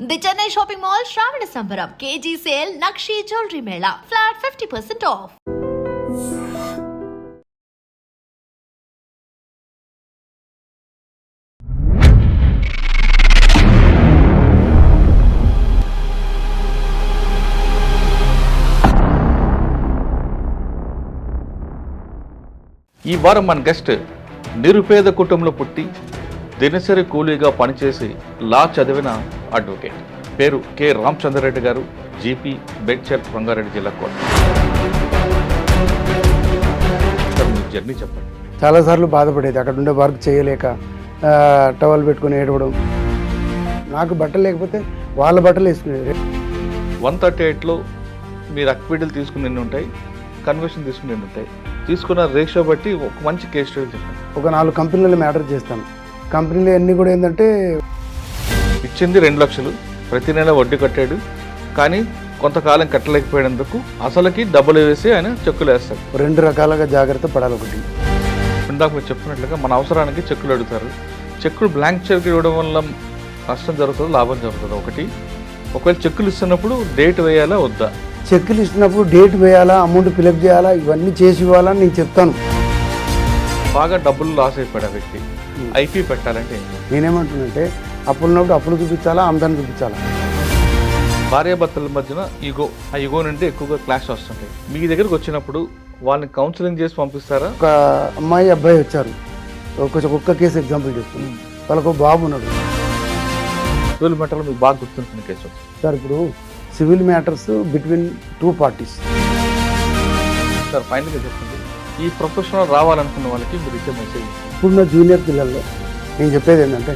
The Chennai Shopping Mall Shravana Sambaram KG Sale Nakshi Jewelry Mela Flat 50% off. ఈ వారం మన guest నిరుపేద కుటుంబంలో పుట్టి దినసరి కూలీగా పనిచేసి లా చదివిన అడ్వకేట్. పేరు కె రామచంద్రారెడ్డి గారు, జీపీ, బెడ్చర్, రంగారెడ్డి జిల్లా కోట. మీ జర్నీ చెప్పండి. చాలాసార్లు బాధపడేది, అక్కడ ఉండే వర్క్ చేయలేక టవల్ పెట్టుకుని ఏడవడం. నాకు బట్టలు లేకపోతే వాళ్ళ బట్టలు వేసుకునేది. 138లో మీరు అక్విడల్ తీసుకుని ఎన్ని ఉంటాయి, కన్వర్షన్ తీసుకుని ఎన్ని ఉంటాయి, తీసుకున్న రేషియో బట్టి ఒక మంచి కేస్ స్టడీ చెప్పండి. ఒక 4 కంపెనీలలో మ్యాటర్ చేస్తాను. కంపెనీలు అన్నీ కూడా ఏంటంటే ఇచ్చింది 2 లక్షలు, ప్రతి నెల వడ్డీ కట్టాడు, కానీ కొంతకాలం కట్టలేకపోయినందుకు అసలుకి డబ్బులు వేసి ఆయన చెక్కులు వేస్తారు. 2 రకాలుగా జాగ్రత్త పడాలి. ఒకటి, ఇందాక మీరు చెప్పినట్లుగా మన అవసరానికి చెక్కులు అడుగుతారు. చెక్కులు బ్లాంక్ చెక్ ఇవ్వడం వల్ల నష్టం జరుగుతుంది, లాభం జరుగుతుంది. ఒకటి, ఒకవేళ చెక్కులు ఇస్తున్నప్పుడు డేట్ వేయాలా వద్దా, చెక్కులు ఇచ్చినప్పుడు డేట్ వేయాలా, అమౌంట్ ఫిలప్ చేయాలా, ఇవన్నీ చేసి ఇవ్వాలని నేను చెప్తాను. బాగా డబ్బులు లాస్ అయిపోయాడు ఆ వ్యక్తి, ఐపీ పెట్టాలంటే నేనేమంటున్నానంటే అప్పులున్నప్పుడు అప్పులు చూపించాలా, ఆమ్దాన్ని చూపించాలా. భార్యాభర్తల మధ్యన ఈగో, ఆ ఈగో నుండి ఎక్కువగా క్లాష్ వస్తుంటాయి. మీ దగ్గరకు వచ్చినప్పుడు వాళ్ళని కౌన్సిలింగ్ చేసి పంపిస్తారా? ఒక అమ్మాయి అబ్బాయి వచ్చారు, ఒక్క కేసు ఎగ్జాంపుల్ చెప్తున్నాను. వాళ్ళకు బాబు ఉన్నాడు. సివిల్ మ్యాటర్లో మీకు బాగా గుర్తుంటుంది కేసు సార్. ఇప్పుడు civil matters between 2 parties. Sir ఫైనల్గా చెప్పండి, ఈ ప్రొఫెషనల్ రావాలనుకున్న వాళ్ళకి మీరు ఇచ్చే మెసేజ్. ఇప్పుడున్న జూనియర్ పిల్లల్లో నేను చెప్పేది ఏంటంటే,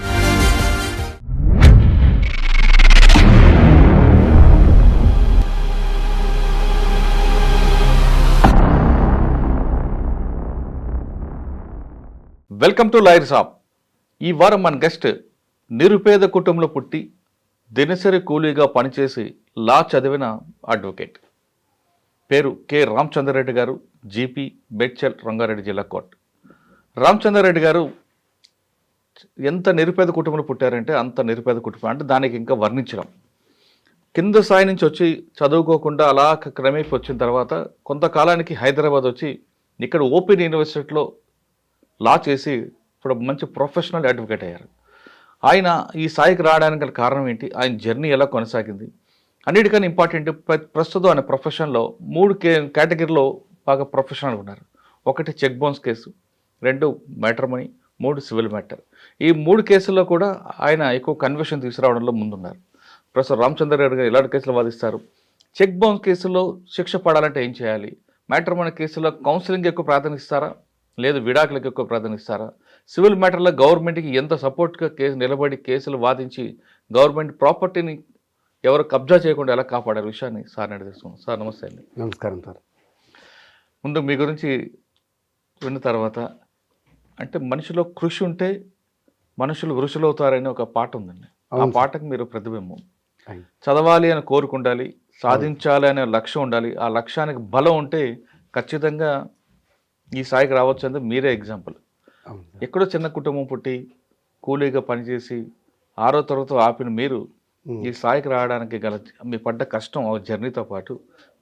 వెల్కమ్ టు లాయర్ షాప్. ఈ వారం మన గెస్ట్ నిరుపేద కుటుంబంలో పుట్టి దినసరి కూలీగా పనిచేసి లా చదివిన అడ్వకేట్. పేరు కె రామచంద్రారెడ్డి గారు, జీపీ, బెడ్చర్, రంగారెడ్డి జిల్లా కోర్ట్. రామచంద్రారెడ్డి గారు ఎంత నిరుపేద కుటుంబంలో పుట్టారంటే అంత నిరుపేద కుటుంబం, అంటే దానికి ఇంకా వర్ణించడం. కింద స్థాయి నుంచి వచ్చి చదువుకోకుండా అలా క్రమేపీ వచ్చిన తర్వాత కొంతకాలానికి హైదరాబాద్ వచ్చి ఇక్కడ ఓపెన్ యూనివర్సిటీలో లా చేసి ఇప్పుడు మంచి ప్రొఫెషనల్ అడ్వకేట్ అయ్యారు. ఆయన ఈ స్థాయికి రావడానికి గల కారణం ఏంటి, ఆయన జర్నీ ఎలా కొనసాగింది, అన్నిటికన్నా ఇంపార్టెంట్ ప్రస్తుతం ఆయన ప్రొఫెషన్లో 3 కేటగిరీలో బాగా ప్రొఫెషనల్ ఉన్నారు. 1 cheque bounce case, 2 matrimony, 3 civil matter. ఈ 3 కేసుల్లో కూడా ఆయన ఎక్కువ కన్వర్షన్ తీసుకురావడంలో ముందున్నారు. ప్రస్తుతం రామచంద్రారెడ్డి గారు ఇలాంటి కేసులు వాదిస్తారు. చెక్ బౌన్స్ కేసులో శిక్ష పడాలంటే ఏం చేయాలి, మ్యాట్రిమోనీ కేసులో కౌన్సిలింగ్ ఎక్కువ ప్రాధాన్యత ఇస్తారా, లేదు విడాకులకు ఎక్కువ ప్రాధాన్యత ఇస్తారా, సివిల్ మ్యాటర్లో గవర్నమెంట్కి ఎంత సపోర్ట్గా కేసు నిలబడి కేసులు వాదించి గవర్నమెంట్ ప్రాపర్టీని ఎవరు కబ్జా చేయకుండా ఎలా కాపాడారు విషయాన్ని సార్ అడిగి తెలుసుకున్నాం. సార్ నమస్తే అండి. నమస్కారం సార్. ముందు మీ గురించి విన్న తర్వాత, అంటే మనిషిలో కృషి ఉంటే మనుషులు వృషులు అవుతారని ఒక పాట ఉందండి. ఆ పాటకు మీరు ప్రతిబింబం. చదవాలి అని కోరుకుండాలి, సాధించాలి అనే లక్ష్యం ఉండాలి, ఆ లక్ష్యానికి బలం ఉంటే ఖచ్చితంగా ఈ స్థాయికి రావచ్చు అంటే మీరే ఎగ్జాంపుల్. ఎక్కడో చిన్న కుటుంబం పుట్టి కూలీగా పనిచేసి 6వ తరగతి ఆపిన మీరు ఈ స్థాయికి రావడానికి గల మీ పడ్డ కష్టం, ఆ జర్నీతో పాటు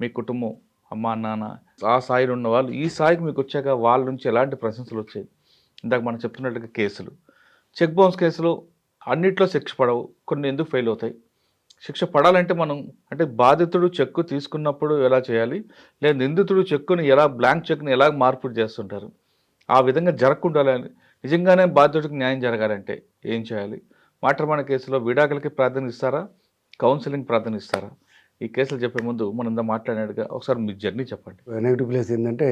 మీ కుటుంబం, అమ్మ నాన్న, ఆ స్థాయిలో ఉన్న వాళ్ళు ఈ స్థాయికి మీకు వచ్చాక వాళ్ళ నుంచి ఎలాంటి ప్రశంసలు వచ్చాయి. ఇందాక మనం చెప్తున్నట్టుగా కేసులు, చెక్ బౌన్స్ కేసులో అన్నిట్లో శిక్ష పడవు, కొన్ని ఎందుకు ఫెయిల్ అవుతాయి. శిక్ష పడాలంటే మనం, అంటే బాధితుడు చెక్కు తీసుకున్నప్పుడు ఎలా చేయాలి, లేదా నిందితుడు చెక్కుని ఎలా, బ్లాంక్ చెక్ని ఎలా మార్పు చేస్తుంటారు, ఆ విధంగా జరగకుండా నిజంగానే బాధితుడికి న్యాయం జరగాలంటే ఏం చేయాలి, మ్యాట్రిమోనీ కేసులో విడాకులకి ప్రాధాన్యత ఇస్తారా, కౌన్సిలింగ్ ప్రాధాన్యత ఇస్తారా, ఈ కేసులు చెప్పే ముందు మనం ఇందా మాట్లాడినట్టుగా ఒకసారి మీ జర్నీ చెప్పండి. నెగిటివ్ ప్లేస్ ఏంటంటే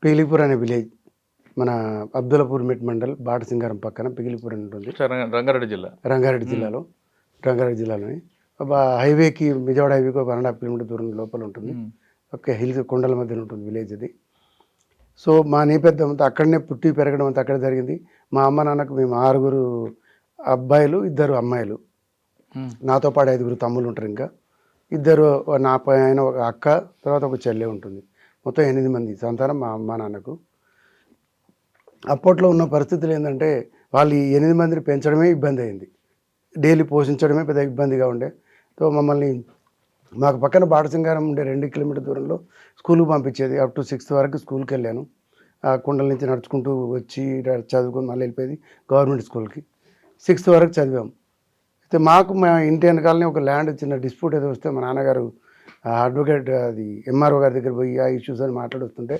పిగిలిపూర్ అనే విలేజ్, మన అబ్దుల్లాపూర్ మిట్ మండల్, బాటసింగారం పక్కన పిగిలిపూర్ అని ఉంటుంది. రంగారెడ్డి జిల్లాలో రంగారెడ్డి జిల్లాలోని హైవేకి, విజయవాడ హైవేకి ఒక 1.5 కిలోమీటర్ దూరం లోపల ఉంటుంది. ఒక హిల్స్, కొండల మధ్యన ఉంటుంది విలేజ్ అది. సో మా నేపథ్యం అంతా అక్కడనే, పుట్టి పెరగడం అంతా అక్కడే జరిగింది. మా అమ్మ నాన్నకు మేము 6 అబ్బాయిలు, 2 అమ్మాయిలు. నాతో పాటు 5 తమ్ముళ్ళు ఉంటారు. ఇంకా 2 నా పైన ఒక అక్క, తర్వాత ఒక చెల్లె ఉంటుంది. మొత్తం 8 మంది సంతానం మా అమ్మ నాన్నకు. అప్పట్లో ఉన్న పరిస్థితులు ఏంటంటే వాళ్ళు ఈ 8 మందిని పెంచడమే ఇబ్బంది అయింది. డైలీ పోషించడమే పెద్ద ఇబ్బందిగా ఉండే. సో మమ్మల్ని మాకు పక్కన బాటసింగారం ఉండే 2 కిలోమీటర్ దూరంలో స్కూల్కి పంపించేది. అప్ టు 6th వరకు స్కూల్కి వెళ్ళాను. ఆ కుండల నుంచి నడుచుకుంటూ వచ్చి చదువుకొని మళ్ళీ వెళ్ళిపోయేది గవర్నమెంట్ స్కూల్కి. 6th వరకు చదివాము. అయితే మాకు మా ఇంటి వెనకాలనే ఒక ల్యాండ్ చిన్న డిస్ప్యూట్ ఏదో వస్తే మా నాన్నగారు అడ్వకేట్ అది ఎంఆర్ఓ గారి దగ్గర పోయి ఆ ఇష్యూస్ అని మాట్లాడుతుంటే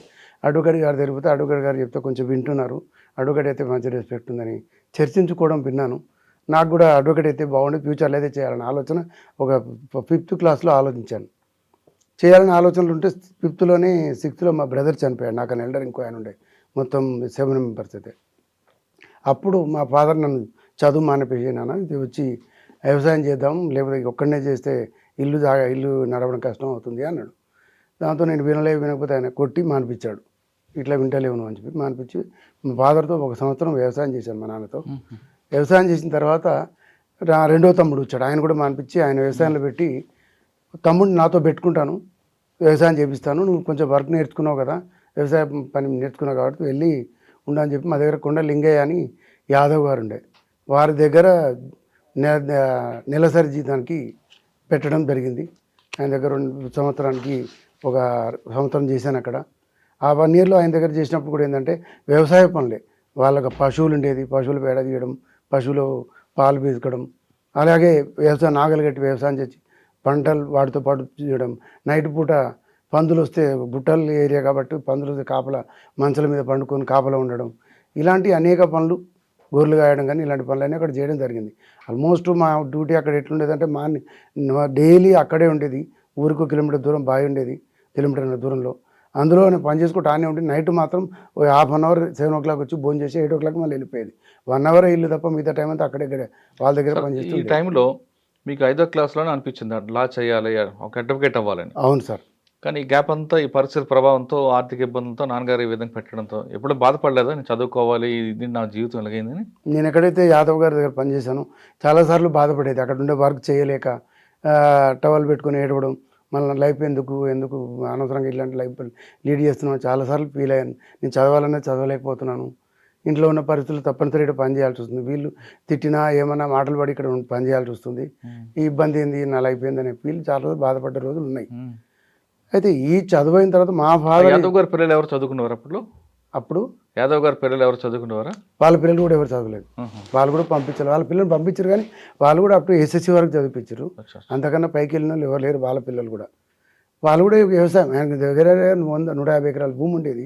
అడ్వకేట్ గారి దగ్గర పోతే అడ్వకేట్ గారు చెప్తే కొంచెం వింటున్నారు. అడ్వకేట్ అయితే మంచి రెస్పెక్ట్ ఉందని చర్చించుకోవడం విన్నాను. నాకు కూడా అడ్వకేట్ అయితే బాగుండి ఫ్యూచర్లో అయితే చేయాలని ఆలోచన ఒక 5th క్లాస్లో ఆలోచించాను. చేయాలని ఆలోచనలు ఉంటే 5th లోనే 6th మా బ్రదర్ చనిపోయాడు. నాకన్నా ఎల్డర్ ఇంకో ఆయన ఉండే. మొత్తం 7 మెంబర్స్ అయితే. అప్పుడు మా ఫాదర్ నన్ను చదువు మానిపేసి నాన్న ఇది వచ్చి వ్యవసాయం చేద్దాం, లేకపోతే ఒక్కడనే చేస్తే ఇల్లు నడవడం కష్టం అవుతుంది అన్నాడు. దాంతో నేను వినకపోతే ఆయన కొట్టి మానిపించాడు. ఇట్లా వింటలేవును అని చెప్పి మానిపించి మా ఫాదర్తో 1 సంవత్సరం వ్యవసాయం చేశాను మా నాన్నతో. వ్యవసాయం చేసిన తర్వాత రెండో తమ్ముడు వచ్చాడు. ఆయన కూడా మానిపించి ఆయన వ్యవసాయంలో పెట్టి తమ్ముడిని నాతో పెట్టుకుంటాను, వ్యవసాయం చేపిస్తాను, నువ్వు కొంచెం వర్క్ నేర్చుకున్నావు కదా, వ్యవసాయ పని నేర్చుకున్నావు కాబట్టి వెళ్ళి ఉండని చెప్పి మా దగ్గర కొండ లింగయ్య అని యాదవ్ గారు ఉండే, వారి దగ్గర నెలసరి జీతానికి పెట్టడం జరిగింది. ఆయన దగ్గర సంవత్సరానికి 1 సంవత్సరం చేశాను అక్కడ. ఆ 1 yearలో ఆయన దగ్గర చేసినప్పుడు కూడా ఏంటంటే వ్యవసాయ పనులే. వాళ్ళకి పశువులు ఉండేది, పశువులు పేడ తీయడం, పశువులు పాలు పీల్చడం, అలాగే వ్యవసాయం నాగలు కట్టి వ్యవసాయం చేసి పంటలు వాటితో పాటు చేయడం. నైట్ పూట పందులు వస్తే బుట్టల ఏరియా కాబట్టి పందులు వస్తే కాపలా మంచాల మీద పండుకొని కాపలా ఉండడం, ఇలాంటి అనేక పనులు, గొర్రెలు కాయడం కానీ ఇలాంటి పనులన్నీ అక్కడ చేయడం జరిగింది. ఆల్మోస్ట్ మా డ్యూటీ అక్కడ ఎట్లుండేదంటే డైలీ అక్కడే ఉండేది. ఊరికి 1 కిలోమీటర్ దూరం బావి ఉండేది, 1 కిలోమీటర్ దూరంలో. అందులో నేను పని చేసుకుంటూ ఆనే ఉండి నైట్ మాత్రం 1/2 hour 7 o'clock వచ్చి భోజనం చేసి 8 o'clock మళ్ళీ వెళ్ళిపోయేది. 1 hour ఇల్లు తప్ప మిగతా టైం అంతా అక్కడే వాళ్ళ దగ్గర ఈ పనిచేస్తుంది. టైంలో మీకు 5వ క్లాస్లోనే అనిపించింది లా చేయాలి, ఒక అడ్వకేట్ అవ్వాలని. అవును సార్. కానీ ఈ గ్యాప్ అంతా ఈ పరిస్థితి ప్రభావంతో, ఆర్థిక ఇబ్బందులతో, నాన్నగారు ఈ విధంగా పెట్టడంతో ఎప్పుడూ బాధపడలేదా నేను చదువుకోవాలి, ఇది నా జీవితం ఎలాగైందని? నేను ఎక్కడైతే యాదవ్ గారి దగ్గర పనిచేశానో చాలాసార్లు బాధపడేది. అక్కడ ఉండే వర్క్ చేయలేక టవల్ పెట్టుకుని ఏడవడం, మళ్ళీ లైఫ్ ఎందుకు అనవసరంగా ఇలాంటి లైఫ్ లీడ్ చేస్తున్నాను చాలాసార్లు ఫీల్ అయ్యాను. నేను చదవాలన్నా చదవలేకపోతున్నాను. ఇంట్లో ఉన్న పరిస్థితులు తప్పనిసరిగా పని చేయాల్సి వస్తుంది. వీళ్ళు తిట్టినా ఏమన్నా మాటలు పడి ఇక్కడ పని చేయాల్సి వస్తుంది. ఈ ఇబ్బంది ఏంది, నా లైఫ్ ఏందనే ఫీల్ చాలా బాధపడ్డ రోజులు ఉన్నాయి. అయితే ఈ చదువైన తర్వాత మా ఫాదర్ యాదవ్ గారి పిల్లలు ఎవరు చదువుకునేవారు అప్పుడు? యాదవ్ గారి పిల్లలు ఎవరు చదువుకునేవారా? వాళ్ళ పిల్లలు కూడా ఎవరు చదవలేదు. వాళ్ళు కూడా పంపించారు, వాళ్ళ పిల్లలు పంపించారు. కానీ వాళ్ళు కూడా అప్పుడు SSC వరకు చదివించారు. అంతకన్నా పైకి వెళ్ళిన వాళ్ళు ఎవరు లేరు. వాళ్ళ పిల్లలు కూడా వాళ్ళు కూడా వ్యవసాయం, ఆయన దగ్గర 150 ఎకరాల భూమి ఉండేది,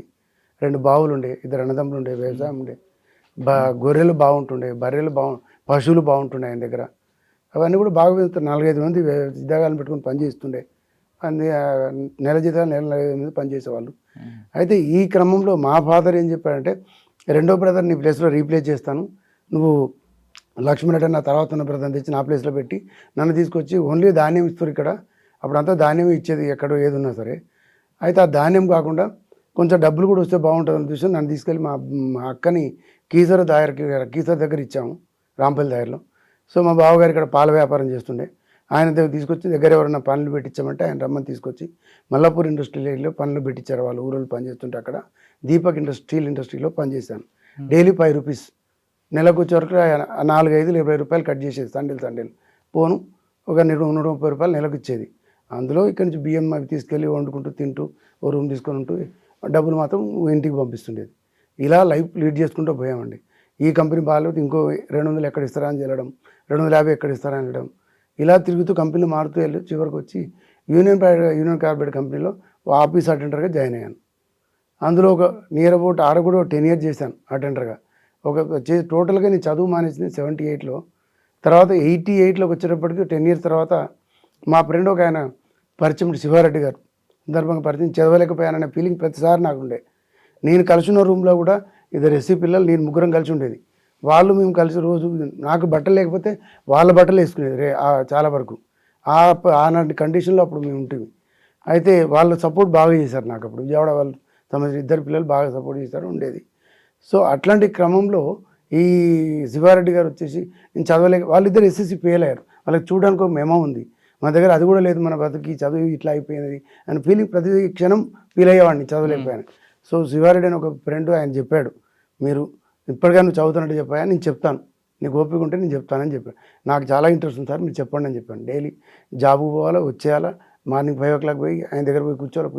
2 బావులు ఉండే, 2 అన్నదమ్ములు ఉండే, వ్యవసాయం ఉండే, గొర్రెలు బాగుంటుండే, పశువులు బాగుంటుండే ఆయన దగ్గర. అవన్నీ కూడా బాగా 4-5 మంది ఉద్యోగాలను పెట్టుకుని పనిచేస్తుండే. నెల జీతాలు 4-5 మంది పనిచేసేవాళ్ళు. అయితే ఈ క్రమంలో మా ఫాదర్ ఏం చెప్పాడంటే, రెండో బ్రదర్ నీ ప్లేస్లో రీప్లేస్ చేస్తాను, నువ్వు లక్ష్మణ్ అంటే నా తర్వాత ఉన్న బ్రదర్ని తెచ్చి నా ప్లేస్లో పెట్టి నన్ను తీసుకొచ్చి ఓన్లీ ధాన్యం ఇస్తారు ఇక్కడ, అప్పుడంతా ధాన్యం ఇచ్చేది ఎక్కడో ఏది ఉన్నా సరే. అయితే ఆ ధాన్యం కాకుండా కొంచెం డబ్బులు కూడా వస్తే బాగుంటుంది అనిపిస్తే నన్ను తీసుకెళ్ళి మా అక్కని కీసర దగ్గర ఇచ్చాము, రాంపల్లి దాయర్లో. సో మా బావగారు ఇక్కడ పాల వ్యాపారం చేస్తుండే, ఆయన దగ్గర తీసుకొచ్చి దగ్గర ఎవరైనా పనులు పెట్టించామంటే ఆయన రమ్మని తీసుకొచ్చి మల్లాపూర్ ఇండస్ట్రీలో పనులు పెట్టించారు. వాళ్ళు ఊళ్ళో పనిచేస్తుంటే అక్కడ దీపక్ స్టీల్ ఇండస్ట్రీలో పనిచేశాను. డైలీ 5 rupees, నెలకు వచ్చే వరకు 4-5 రూపాయలు కట్ చేసేది. సండేలు పోను ఒక 130 రూపాయలు నెలకు ఇచ్చేది. అందులో ఇక్కడి నుంచి బియ్యం అవి తీసుకెళ్ళి వండుకుంటూ తింటూ ఓ రూమ్ తీసుకొని ఉంటూ డబ్బులు మాత్రం ఇంటికి పంపిస్తుండేది. ఇలా లైఫ్ లీడ్ చేసుకుంటూ పోయామండి. ఈ కంపెనీ బాగాలేదు, ఇంకో 200 ఎక్కడ ఇస్తారా అని వెళ్ళడం, 250 ఎక్కడ ఇస్తారా అని వెళ్ళడం, ఇలా తిరుగుతూ కంపెనీలు మారుతూ వెళ్ళి చివరికి వచ్చి యూనియన్ కార్బైడ్ కంపెనీలో ఆఫీస్ అటెండర్గా జాయిన్ అయ్యాను. అందులో ఒక నియర్ అబౌట్ కూడా 10 years చేశాను అటెండర్గా. టోటల్గా నేను చదువు మానేసింది 78లో. తర్వాత 88లోకి వచ్చేటప్పటికి 10 years తర్వాత మా ఫ్రెండ్ ఒక ఆయన పరిచయం, శివారెడ్డి గారు, సందర్భంగా పరిచయం. చదవలేకపోయాననే ఫీలింగ్ ప్రతిసారి నాకు ఉండే. నేను కలిసి ఉన్న రూమ్లో కూడా 2 SC పిల్లలు, నేను 3 కలిసి ఉండేది. వాళ్ళు మేము కలిసి రోజు నాకు బట్టలు లేకపోతే వాళ్ళ బట్టలు వేసుకునేది చాలా వరకు. ఆనాటి కండిషన్లో అప్పుడు మేము ఉంటుంది. అయితే వాళ్ళు సపోర్ట్ బాగా చేశారు నాకు. అప్పుడు విజయవాడ వాళ్ళు సంబంధించిన 2 పిల్లలు బాగా సపోర్ట్ చేశారు ఉండేది. సో అట్లాంటి క్రమంలో ఈ శివారెడ్డి గారు వచ్చేసి నేను వాళ్ళిద్దరు SSC ఫెయిల్ అయ్యారు. వాళ్ళకి చూడడానికి ఒక మెమో ఉంది, మన దగ్గర అది కూడా లేదు, మన బతికి చదువు ఇట్లా అయిపోయినది అని ఫీలింగ్ ప్రతి క్షణం ఫీల్ అయ్యేవాడిని చదవలేకపోయాను. సో శివారెడ్డి అని ఒక ఫ్రెండ్ ఆయన చెప్పాడు, మీరు ఇప్పటికైనా నువ్వు చదువుతున్నట్టు చెప్పాయా, నేను చెప్తాను, నీకు ఓపిక ఉంటే నేను చెప్తానని చెప్పాను. నాకు చాలా ఇంట్రెస్ట్ ఉంది సార్, మీరు చెప్పండి అని చెప్పాను. డైలీ జాబ్కి పోవాలా, వచ్చేయాలా, మార్నింగ్ 5 o'clock పోయి ఆయన దగ్గర పోయి కూర్చోవాలి,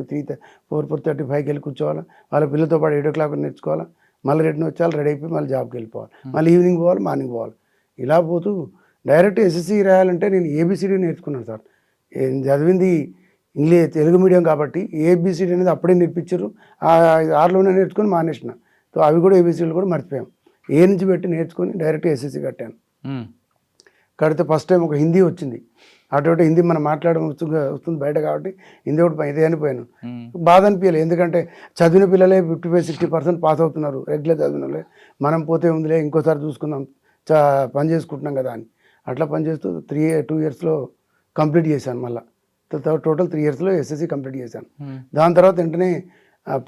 4:35కి వెళ్ళి కూర్చోవాలా, వాళ్ళ పిల్లలతో పాటు 7 o'clock నేర్చుకోవాలా, మళ్ళీ రిటర్న్ వచ్చేయాలి, రెడీ అయిపోయి మళ్ళీ జాబ్కి వెళ్ళిపోవాలి, మళ్ళీ ఈవినింగ్ పోవాలి, మార్నింగ్ పోవాలి. ఇలా పోతూ డైరెక్ట్ ఎస్ఎస్సి రాయాలంటే నేను ఏబిసిడి నేర్చుకున్నాను సార్. చదివింది ఇంగ్లీష్ తెలుగు మీడియం కాబట్టి ఏబిసిడి అనేది అప్పుడే నేర్పించారు. 6లోనే నేర్చుకొని మానేసిన. సో అవి కూడా ఏబిసిడీలు కూడా మర్చిపోయాం. ఏ నుంచి పెట్టి నేర్చుకొని డైరెక్ట్ ఎస్ఎస్సి కట్టాను. కడితే ఫస్ట్ టైం ఒక హిందీ వచ్చింది. అటువంటి హిందీ మనం మాట్లాడడం వస్తుంది బయట కాబట్టి హిందీ ఒకటి ఇదే అనిపోయాను. బాధ అనిపించలేదు, ఎందుకంటే చదివిన పిల్లలే 55-60% పాస్ అవుతున్నారు రెగ్యులర్ చదివిన వాళ్ళే. మనం పోతే ఉందిలే ఇంకోసారి చూసుకుందాం, పని చేసుకుంటున్నాం కదా అని అట్లా పనిచేస్తూ 2 yearsలో కంప్లీట్ చేశాను. మళ్ళీ టోటల్ 3 yearsలో ఎస్ఎస్సి కంప్లీట్ చేశాను. దాని తర్వాత వెంటనే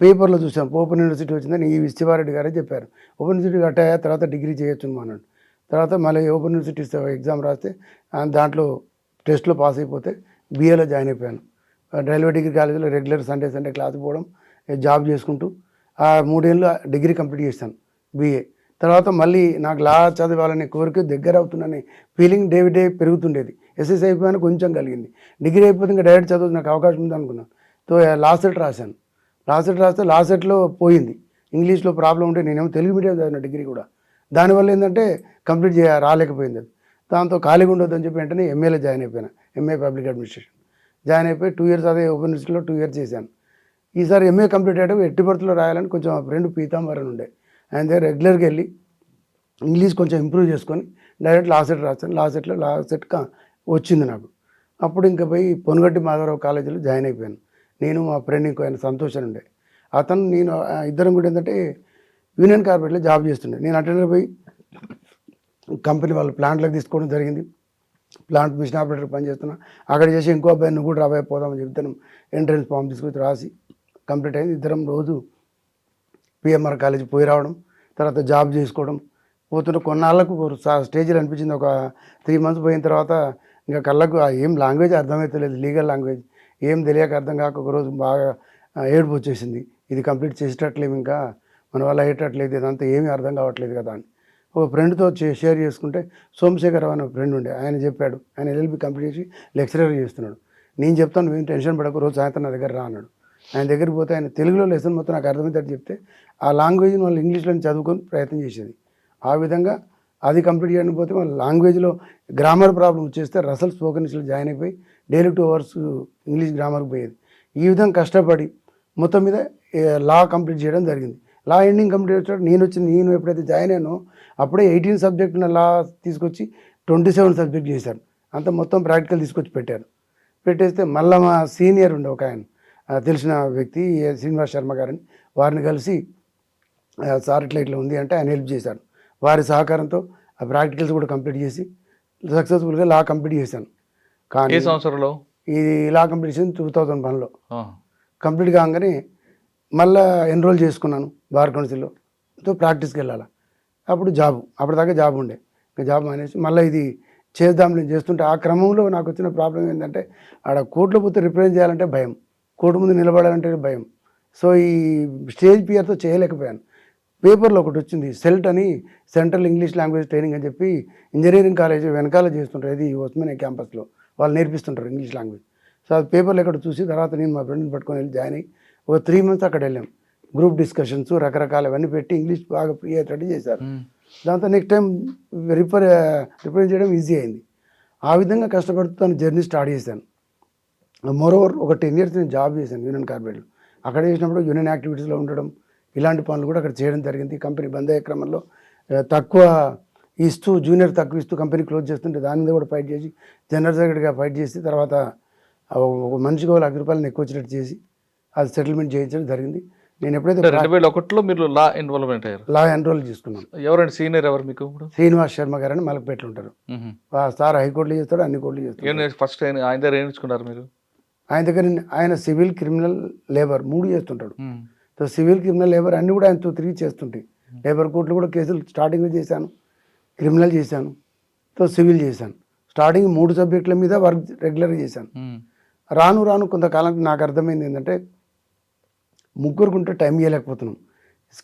పేపర్లో చూసాను ఓపెన్ యూనివర్సిటీ వచ్చిందని ఈ విశ్వభారెడ్డి గారే చెప్పారు. ఓపెన్ యూనివర్సిటీ కట్టాయా తర్వాత డిగ్రీ చేయొచ్చు అన్నాడు. తర్వాత మళ్ళీ ఓపెన్ యూనివర్సిటీ ఎగ్జామ్ రాస్తే దాంట్లో టెస్ట్లో పాస్ అయిపోతే బీఏలో జాయిన్ అయిపోయాను. రైల్వే డిగ్రీ కాలేజీలో రెగ్యులర్ సండే క్లాస్ పోవడం, జాబ్ చేసుకుంటూ 3 ఏళ్ళు డిగ్రీ కంప్లీట్ చేశాను బీఏ. తర్వాత మళ్ళీ నాకు లా చదవాలనే కోరిక దగ్గర అవుతుందనే ఫీలింగ్ డే పెరుగుతుండేది. ఎస్ఎస్సి అయిపోయాను కొంచెం కలిగింది. డిగ్రీ అయిపోతే ఇంకా డైరెక్ట్ చదువు నాకు అవకాశం ఉంది అనుకున్నాను. సో లా సెట్ రాశాను. లా సెట్ రాస్తే లా సెట్లో పోయింది. ఇంగ్లీష్లో ప్రాబ్లం ఉంటే నేనేమో తెలుగు మీడియం చదివిన డిగ్రీ కూడా. దానివల్ల ఏంటంటే కంప్లీట్ రాలేకపోయింది అది. దాంతో ఖాళీగా ఉండొద్దని చెప్పి వెంటనే ఎంఏలో జాయిన్ అయిపోయాను. ఎంఏ పబ్లిక్ అడ్మినిస్ట్రేషన్ జాయిన్ అయిపోయి 2 years అదే ఓపెన్ యూనివర్సిటీలో 2 years చేశాను. ఈసారి ఎంఏ కంప్లీట్ అయ్యేటప్పుడు ఎట్టి పరిస్థితుల్లో రాయాలని కొంచెం ఆ ఫ్రెండ్ పీతాంబరన్ ఉండే, ఆయన దగ్గర రెగ్యులర్గా వెళ్ళి ఇంగ్లీష్ కొంచెం ఇంప్రూవ్ చేసుకొని డైరెక్ట్ లా సెట్ రాస్తాను. లా సెట్ వచ్చింది నాకు. అప్పుడు ఇంకా పోయి పొనుగంటి మాధవరావు కాలేజీలో జాయిన్ అయిపోయాను. నేను మా ఫ్రెండ్ ఇంకో ఆయన సంతోషం ఉండే, అతను నేను ఇద్దరం కూడా ఏంటంటే యూనియన్ కార్పొరేట్లో జాబ్ చేస్తుండే. నేను అటెండర్ పోయి కంపెనీ వాళ్ళు ప్లాంట్లోకి తీసుకోవడం జరిగింది. ప్లాంట్ మిషన్ ఆపరేటర్ పనిచేస్తున్నా. అక్కడ చేసి ఇంకో అబ్బాయి నువ్వు కూడా రాబోయే పోదామని చెప్తాను. ఎంట్రన్స్ ఫామ్ తీసుకొచ్చి రాసి కంప్లీట్ అయింది. ఇద్దరం రోజు పిఎంఆర్ కాలేజీ పోయి రావడం, తర్వాత జాబ్ చేసుకోవడం పోతుంటే కొన్నాళ్ళకు స్టేజ్లో అనిపించింది. ఒక 3 months పోయిన తర్వాత ఇంకా కళ్ళకు ఏం లాంగ్వేజ్ అర్థమవుతలేదు, లీగల్ లాంగ్వేజ్ ఏం తెలియక అర్థం కాక ఒకరోజు బాగా ఏడుపు వచ్చేసింది. ఇది కంప్లీట్ చేసేటట్లేము, ఇంకా మన వల్ల అయ్యేటట్లేదు, ఇదంతా ఏమీ అర్థం కావట్లేదు కదా అని ఒక ఫ్రెండ్తో షేర్ చేసుకుంటే సోమశేఖరరావు అనే ఫ్రెండ్ ఉండే, ఆయన చెప్పాడు. ఆయన ఎల్ఎల్బి కంప్లీట్ చేసి లెక్చరర్ చేస్తున్నాడు. నేను చెప్తాను ఏం టెన్షన్ పడకు, రోజు సాయంత్రం నా దగ్గర రా అన్నాడు. ఆయన దగ్గరికి పోతే ఆయన తెలుగులో లెసన్ మొత్తం నాకు అర్థమవుతాడు చెప్తే ఆ లాంగ్వేజ్ని వాళ్ళు ఇంగ్లీష్లో చదువుకొని ప్రయత్నం చేసేది. ఆ విధంగా అది కంప్లీట్ చేయడం పోతే వాళ్ళ లాంగ్వేజ్లో గ్రామర్ ప్రాబ్లం వచ్చేస్తే రసల్ స్పోకెన్ ఇంగ్లీష్లో జాయిన్ అయిపోయి డైలీ 2 hours ఇంగ్లీష్ గ్రామర్కి పోయేది. ఈ విధంగా కష్టపడి మొత్తం మీద లా కంప్లీట్ చేయడం జరిగింది. లా ఎండింగ్ కంప్లీట్ వచ్చాడు. నేను ఎప్పుడైతే జాయిన్ అయ్యానో అప్పుడే 18 subject ఉన్న లా తీసుకొచ్చి 27 subject చేశాను. అంత మొత్తం ప్రాక్టికల్ తీసుకొచ్చి పెట్టేస్తే మళ్ళీ మా సీనియర్ ఉండే ఒక ఆయన తెలిసిన వ్యక్తి శ్రీనివాస్ శర్మ గారని, వారిని కలిసి సార్ ఇట్లా ఉంది అంటే ఆయన హెల్ప్ చేశారు. వారి సహకారంతో ఆ ప్రాక్టికల్స్ కూడా కంప్లీట్ చేసి సక్సెస్ఫుల్గా లా కంప్లీట్ చేశాను. కానీ సంవత్సరంలో ఇది లా కంప్లీట్ చేసింది 2001లో. కంప్లీట్ కాగానే మళ్ళీ ఎన్రోల్ చేసుకున్నాను బార్ కౌన్సిల్లో. ప్రాక్టీస్కి వెళ్ళాలి. అప్పుడు అప్పటిదాకా జాబ్ ఉండే, ఇంకా జాబ్ మానేసి మళ్ళీ ఇది చేద్దాం నేను చేస్తుంటే ఆ క్రమంలో నాకు వచ్చిన ప్రాబ్లం ఏంటంటే ఆడ కోర్టులో పోతే రిప్రజెంట్ చేయాలంటే భయం, కోర్టు ముందు నిలబడాలంటే భయం. సో ఈ స్టేజ్ ఫియర్తో చేయలేకపోయాను. పేపర్లో ఒకటి వచ్చింది, సెల్ట్ అని, సెంట్రల్ ఇంగ్లీష్ లాంగ్వేజ్ ట్రైనింగ్ అని చెప్పి ఇంజనీరింగ్ కాలేజ్ వెనకాల చేస్తుంటారు, ఇది ఉస్మానియా క్యాంపస్లో వాళ్ళు నేర్పిస్తుంటారు ఇంగ్లీష్ లాంగ్వేజ్. సో అది పేపర్లో ఎక్కడ చూసి తర్వాత నేను మా ఫ్రెండ్ని పట్టుకొని వెళ్ళి జాయిన్ అయ్యి ఒక 3 months అక్కడ వెళ్ళాం. గ్రూప్ డిస్కషన్స్ రకరకాలవన్నీ పెట్టి ఇంగ్లీష్ బాగా ఫ్రీ అయ్యేటట్టు చేశారు. దాంతో నెక్స్ట్ టైం రిప్రజెంట్ చేయడం ఈజీ అయింది. ఆ విధంగా కష్టపడుతూ తను జర్నీ స్టార్ట్ చేశాను. మోరోవర్ ఒక 10 years నేను జాబ్ చేశాను యూనియన్ కార్పొరేట్లో. అక్కడ చేసినప్పుడు యూనియన్ యాక్టివిటీస్లో ఉండడం, ఇలాంటి పనులు కూడా అక్కడ చేయడం జరిగింది. కంపెనీ బంద్ అయ్యే క్రమంలో తక్కువ ఇస్తూ జూనియర్ తక్కువ ఇస్తూ కంపెనీ క్లోజ్ చేస్తుంటే దాని మీద కూడా ఫైట్ చేసి జనరల్ సెక్రటరీగా ఫైట్ చేసి తర్వాత ఒక మనిషికి ₹1,00,000 ఎక్కువ వచ్చినట్టు చేసి అది సెటిల్మెంట్ చేయించడం జరిగింది. నేను ఎప్పుడైతే 2001లో మీరు లా ఇన్వాల్వ్మెంట్ అయ్యారు, లా ఎన్రోల్ చేసుకున్నాను. ఎవరండి సీనియర్ ఎవరు మీకు? శ్రీనివాస్ శర్మ గారని మలకపేటలో ఉంటారు. సార్ హైకోర్టులో చేస్తాడు, అన్ని కోర్టులు చేస్తాడు. ఫస్ట్ ఆయన దగ్గర నేర్చుకున్నారు మీరు? ఆయన దగ్గర ఆయన సివిల్, క్రిమినల్, లేబర్ 3 చేస్తుంటాడు. సో సివిల్, క్రిమినల్, లేబర్ అన్నీ కూడా ఆయనతో 3 చేస్తుంటాయి. లేబర్ కోర్టులో కూడా కేసులు స్టార్టింగ్లో చేశాను, క్రిమినల్ చేశాను, సో సివిల్ చేశాను. స్టార్టింగ్ 3 subjectల మీద వర్క్ రెగ్యులర్గా చేశాను. రాను కొంతకాలం నాకు అర్థమైంది ఏంటంటే ముగ్గురుకుంటే టైం ఇవ్వలేకపోతున్నాం.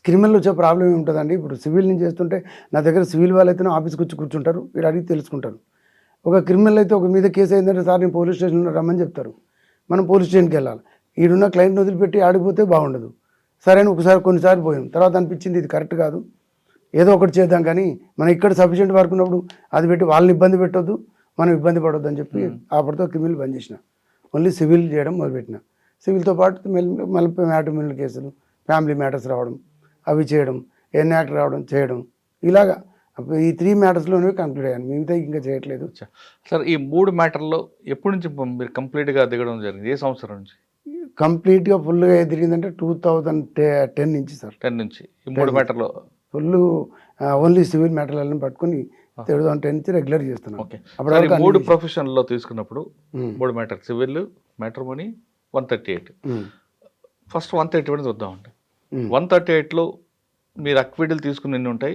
క్రిమినల్ వచ్చే ప్రాబ్లం ఏముంటుందండి? ఇప్పుడు సివిల్ నుంచి చేస్తుంటే నా దగ్గర సివిల్ వాళ్ళు అయితేనే ఆఫీస్కి వచ్చి కూర్చుంటారు, మీరు అడిగి తెలుసుకుంటారు. ఒక క్రిమినల్ అయితే ఒక మీద కేసు అయిందంటే సార్ నేను పోలీస్ స్టేషన్లో రమ్మని చెప్తారు, మనం పోలీస్ స్టేషన్కి వెళ్ళాలి. ఈడున్న క్లయింట్ని వదిలిపెట్టి ఆడిపోతే బాగుండదు. సరే అని ఒకసారి కొన్నిసార్లు పోయాం, తర్వాత అనిపించింది ఇది కరెక్ట్ కాదు, ఏదో ఒకటి చేద్దాం, కానీ మనం ఇక్కడ సఫిషియెంట్ వర్క్ ఉన్నప్పుడు అది పెట్టి వాళ్ళని ఇబ్బంది పెట్టొద్దు, మనం ఇబ్బంది పడొద్దు అని చెప్పి అప్పటితో క్రిమినల్ బంద్ చేసిన, ఓన్లీ సివిల్ చేయడం మొదలుపెట్టిన. సివిల్తో పాటు మళ్ళీ మ్యాట్రిమోనియల్ కేసులు, ఫ్యామిలీ మ్యాటర్స్ రావడం, అవి చేయడం, ఎన్ యాక్ట్ రావడం చేయడం, ఇలాగా ఈ 3 మ్యాటర్స్లోనే కంప్లీట్ అయ్యాను, మిగతా ఇంకా చేయట్లేదు. సార్ ఈ 3 మ్యాటర్లో ఎప్పటి నుంచి మీరు కంప్లీట్గా దిగడం జరిగింది? ఏ సంవత్సరం నుంచి కంప్లీట్గా ఫుల్గా తిరిగిందంటే 2010 నుంచి సార్. 10 నుంచి ఈ 3 మ్యాటర్లో ఫుల్ ఓన్లీ సివిల్ మ్యాటర్లను పట్టుకొని 2010 నుంచి రెగ్యులర్ చేస్తున్నాను. ఓకే. అప్పుడు 3 ప్రొఫెషన్లో తీసుకున్నప్పుడు 3 మ్యాటర్, సివిల్, మ్యాట్రిమోనీ, 138. ఫస్ట్ 131 చూద్దామండి. 138లో మీరు అక్విడల్ తీసుకుని ఎన్ని ఉంటాయి,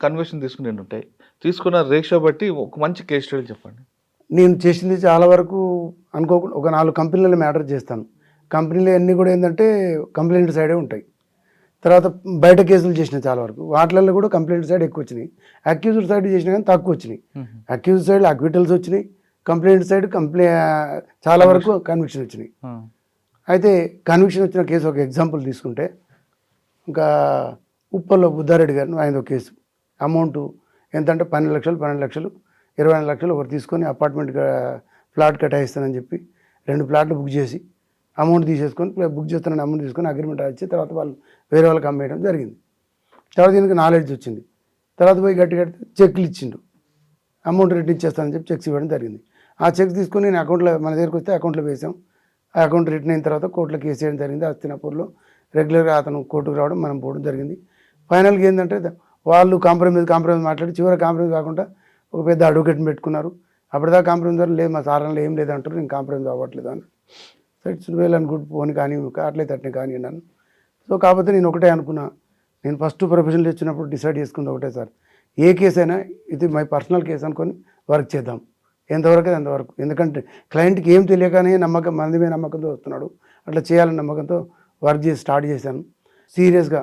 కన్వర్షన్ తీసుకుని ఎన్ని ఉంటాయి, తీసుకున్న రేషియో బట్టి ఒక మంచి కేస్ స్టడీ చెప్పండి. నేను చేసింది చాలా వరకు అనుకోకుండా ఒక 4 కంపెనీలలో మ్యాటర్ చేస్తాను. కంపెనీలు అన్నీ కూడా ఏంటంటే కంప్లైంట్ సైడే ఉంటాయి. తర్వాత బయట కేసులు చేసిన చాలా వరకు వాటిలలో కూడా కంప్లైంట్ సైడ్ ఎక్కువ వచ్చినాయి, అక్యూజ్డ్ సైడ్ చేసినా కానీ తక్కువ వచ్చినాయి. అక్యూజ్డ్ సైడ్ అక్విటల్స్ వచ్చినాయి, కంప్లైంట్ సైడ్ చాలా వరకు కన్విక్షన్ వచ్చినాయి. అయితే కన్విక్షన్ వచ్చిన కేసు ఒక ఎగ్జాంపుల్ తీసుకుంటే, ఇంకా ఉప్పల్లో బుద్ధారెడ్డి గారిని ఆయన కేసు అమౌంట్ ఎంత అంటే 12 లక్షలు 24 లక్షలు ఒకరు తీసుకొని అపార్ట్మెంట్ ఫ్లాట్ కట్టాయిస్తానని చెప్పి 2 ప్లాట్లు బుక్ చేసి అమౌంట్ తీసేసుకొని బుక్ చేస్తానని అమౌంట్ తీసుకొని అగ్రిమెంట్ వచ్చి తర్వాత వాళ్ళు వేరే వాళ్ళకి అమ్మేయడం జరిగింది. తర్వాత దీనికి నాలెడ్జ్ వచ్చింది, తర్వాత పోయి గట్టిగా చెక్లు ఇచ్చిండు, అమౌంట్ రిటర్న్ ఇచ్చేస్తానని చెప్పి చెక్స్ ఇవ్వడం జరిగింది. ఆ చెక్స్ తీసుకొని నేను అకౌంట్లో మన దగ్గరికి వస్తే అకౌంట్లో వేసాం. ఆ అకౌంట్ రిటర్న్ అయిన తర్వాత కోర్టులో కేసు చేయడం జరిగింది. హస్తినాపూర్లో రెగ్యులర్గా అతను కోర్టుకు రావడం, మనం పోవడం జరిగింది. ఫైనల్గా ఏంటంటే వాళ్ళు కాంప్రమైజ్ మాట్లాడి చివరి కాంప్రమైజ్ కాకుండా ఒక పెద్ద అడ్వకేట్ని పెట్టుకున్నారు. అప్పటిదాకా కాంప్రమైజ్ లేదు, మా సారంలో ఏం లేదంటారు, నేను కాంప్రమైజ్ అవ్వట్లేదు అని. So it's well and good, పోని కానీ అట్లయితే అట్నే కానీ అన్నాను. సో కాకపోతే నేను ఒకటే అనుకున్నా, నేను ఫస్ట్ ప్రొఫెషనల్ వచ్చినప్పుడు డిసైడ్ చేసుకుంది ఒకటే సార్, ఏ కేసు అయినా ఇది మై పర్సనల్ కేసు అనుకొని వర్క్ చేద్దాం, ఎంతవరకు అంతవరకు. ఎందుకంటే క్లయింట్కి ఏం తెలియకనే నమ్మకం, మంది మీద నమ్మకంతో వస్తున్నాడు, అట్లా చేయాలని నమ్మకంతో వర్క్ చేసి స్టార్ట్ చేశాను. సీరియస్గా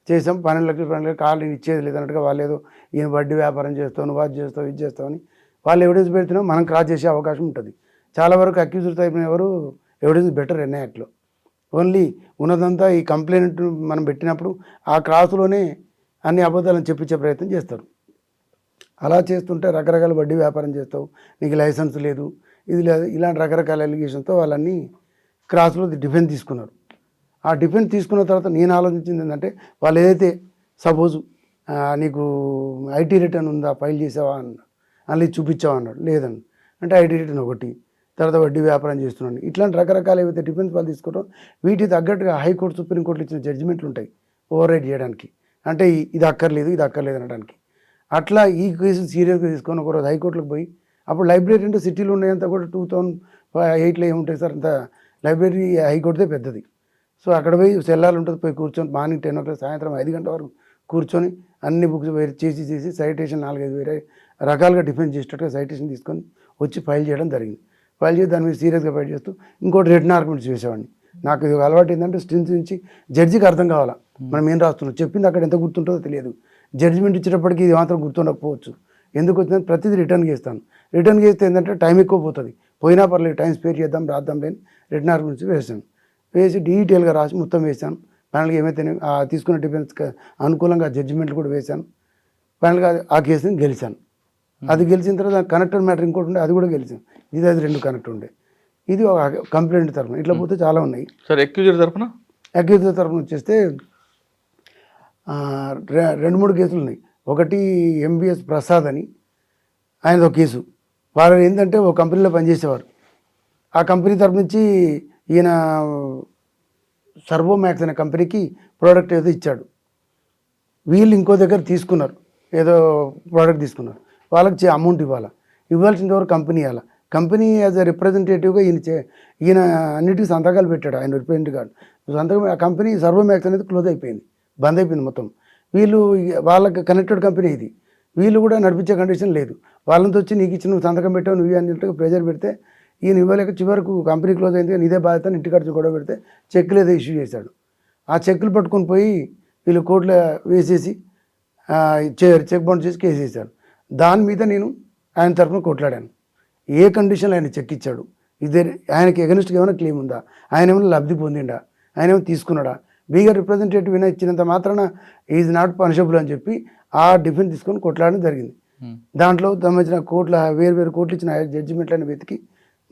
చేసాం. 12 లక్షలు కాళ్ళు ఇచ్చేది లేదన్నట్టుగా వాళ్ళు ఏదో ఈయన వడ్డీ వ్యాపారం చేస్తావు, నువ్వు అది చేస్తావు, ఇది చేస్తావు అని వాళ్ళు ఎవిడెన్స్ పెడుతున్నావు, మనం క్రాస్ చేసే అవకాశం ఉంటుంది. చాలా వరకు అక్యూజ్డ్ తరపున ఎవరు ఎవిడెన్స్ బెటర్ ఎన్ఐ యాక్ట్లో. ఓన్లీ ఉన్నదంతా ఈ కంప్లైంట్ మనం పెట్టినప్పుడు ఆ క్రాస్లోనే అన్ని అబద్ధాలను చెప్పించే ప్రయత్నం చేస్తారు. అలా చేస్తుంటే రకరకాల వడ్డీ వ్యాపారం చేస్తావు, నీకు లైసెన్స్ లేదు, ఇది లేదు, ఇలాంటి రకరకాల ఎలిగేషన్తో వాళ్ళన్నీ క్రాస్లో డిఫెన్స్ తీసుకున్నారు. ఆ డిఫెన్స్ తీసుకున్న తర్వాత నేను ఆలోచించింది ఏంటంటే, వాళ్ళు ఏదైతే సపోజు నీకు ఐటీ రిటర్న్ ఉందా, ఫైల్ చేసావా అన్నాడు, అందులో చూపించావా అన్నాడు, లేదండి అంటే ఐటీ రిటర్న్ ఒకటి, తర్వాత వడ్డీ వ్యాపారం చేస్తున్నాను, ఇట్లాంటి రకరకాల ఏవైతే డిఫెన్స్ వాళ్ళు తీసుకోవడం, వీటికి తగ్గట్టుగా హైకోర్టు సుప్రీంకోర్టులు ఇచ్చిన జడ్జిమెంట్లు ఉంటాయి ఓవర్ రైడ్ చేయడానికి, అంటే ఇది అక్కర్లేదు అనడానికి. అట్లా ఈ కేసు సీరియస్గా తీసుకొని ఒకరోజు హైకోర్టులకు పోయి, అప్పుడు లైబ్రరీ అంటే సిటీలో ఉన్నాయంతా కూడా 2008లో ఏముంటాయి సార్, అంత లైబ్రరీ హైకోర్టుదే పెద్దది. సో అక్కడ పోయి సెల్లాలు ఉంటుంది, పోయి కూర్చొని మార్నింగ్ 10 o'clock సాయంత్రం 5 గంటల వరకు కూర్చొని అన్ని బుక్స్ వేరే చేసి సైటేషన్ 4-5 వేరే రకాలుగా డిఫెన్స్ చేసేటట్టుగా సైటేషన్ తీసుకొని వచ్చి ఫైల్ చేయడం జరిగింది. ఫైల్ చేసి దాని మీద సీరియస్గా ఫైట్ చేస్తూ ఇంకోటి రిటర్న్ ఆర్గ్యుమెంట్స్ చేసేవాడిని. నాకు ఇది అలవాటు ఏంటంటే స్ట్రెంత్ నుంచి జడ్జికి అర్థం కావాలా మనం ఏం రాస్తున్నాం, చెప్పింది అక్కడ ఎంత గుర్తుంటుందో తెలియదు, జడ్జిమెంట్ ఇచ్చేటప్పటికి ఇది మాత్రం గుర్తుండకపోవచ్చు. ఎందుకు వచ్చిందని ప్రతిదీ రిటర్న్ చేస్తాను. రిటర్న్ చేస్తే ఏంటంటే టైం ఎక్కువ పోతుంది, పోయినా పర్లేదు టైం స్పేర్ చేద్దాం రాద్దాం లేని రిటర్న్ ఆర్గ్యుమెంట్స్ వేసాను. వేసి డీటెయిల్గా రాసి మొత్తం వేసాను. ఫైనల్గా ఏమైతే తీసుకున్న డిఫెన్స్కి అనుకూలంగా జడ్జిమెంట్లు కూడా వేశాను. ఫైనల్గా ఆ కేసుని గెలిచాను. అది గెలిచిన తర్వాత కనెక్టెడ్ మ్యాటర్ ఇంకోటి ఉండే, అది కూడా గెలిచాను. ఇది 2 కనెక్ట్ ఉండే. ఇది ఒక కంప్లైంట్ తరఫున. ఇట్లా పోతే చాలా ఉన్నాయి సార్. అక్యూజ్డ్ తరఫున వచ్చేస్తే 2-3 కేసులు ఉన్నాయి. ఒకటి ఎంబీఎస్ ప్రసాద్ అని, ఆయనది ఒక కేసు. వారు ఏంటంటే ఒక కంపెనీలో పనిచేసేవారు. ఆ కంపెనీ తరఫు నుంచి ఈయన సర్వోమ్యాక్స్ అనే కంపెనీకి ప్రోడక్ట్ ఏదో ఇచ్చాడు. వీళ్ళు ఇంకో దగ్గర తీసుకున్నారు, ఏదో ప్రోడక్ట్ తీసుకున్నారు. వాళ్ళకి అమౌంట్ ఇవ్వాల్సిన వరకు కంపెనీ ఇవ్వాలి. కంపెనీ యాజ్ ఎ రిప్రజెంటేటివ్గా ఈయన అన్నిటికీ సంతకాలు పెట్టాడు, ఆయన రిప్రజెంటేటివ్ గారు సంతకం. ఆ కంపెనీ సర్వోమ్యాక్స్ అనేది క్లోజ్ అయిపోయింది, బంద్ అయిపోయింది మొత్తం. వీళ్ళు వాళ్ళకి కనెక్టెడ్ కంపెనీ ఇది, వీళ్ళు కూడా నడిపించే కండిషన్ లేదు. వాళ్ళంతా వచ్చి నీకు ఇచ్చి నువ్వు సంతకం పెట్టావు నువ్వు అన్నట్టుగా ప్రెజర్ పెడితే ఈయన ఇవ్వలేక చివరకు కంపెనీ క్లోజ్ అయింది, నీదే బాధ్యత, ఇంటి ఖర్చు గొడవ పెడితే చెక్కులు ఏదో ఇష్యూ చేశాడు. ఆ చెక్కులు పట్టుకొని పోయి వీళ్ళు కోర్టులో వేసేసి చెక్ బౌన్స్ చేసి కేసు వేశారు. దాని మీద నేను ఆయన తరఫున కొట్లాడాను. ఏ కండిషన్లో ఆయన చెక్ ఇచ్చాడు, ఇదే ఆయనకి ఎగనిస్ట్గా ఏమైనా క్లెయిమ్ ఉందా, ఆయన ఏమైనా లబ్ధి పొందిండా, ఆయన ఏమైనా తీసుకున్నాడా, బీగా రిప్రజెంటేటివ్ అయినా ఇచ్చినంత మాత్రాన ఈజ్ నాట్ పనిషబుల్ అని చెప్పి ఆ డిఫెన్స్ తీసుకొని కొట్లాడడం జరిగింది. దాంట్లో సంబంధించిన కోర్టుల వేరు కోర్టులు ఇచ్చిన జడ్జిమెంట్లను వెతికి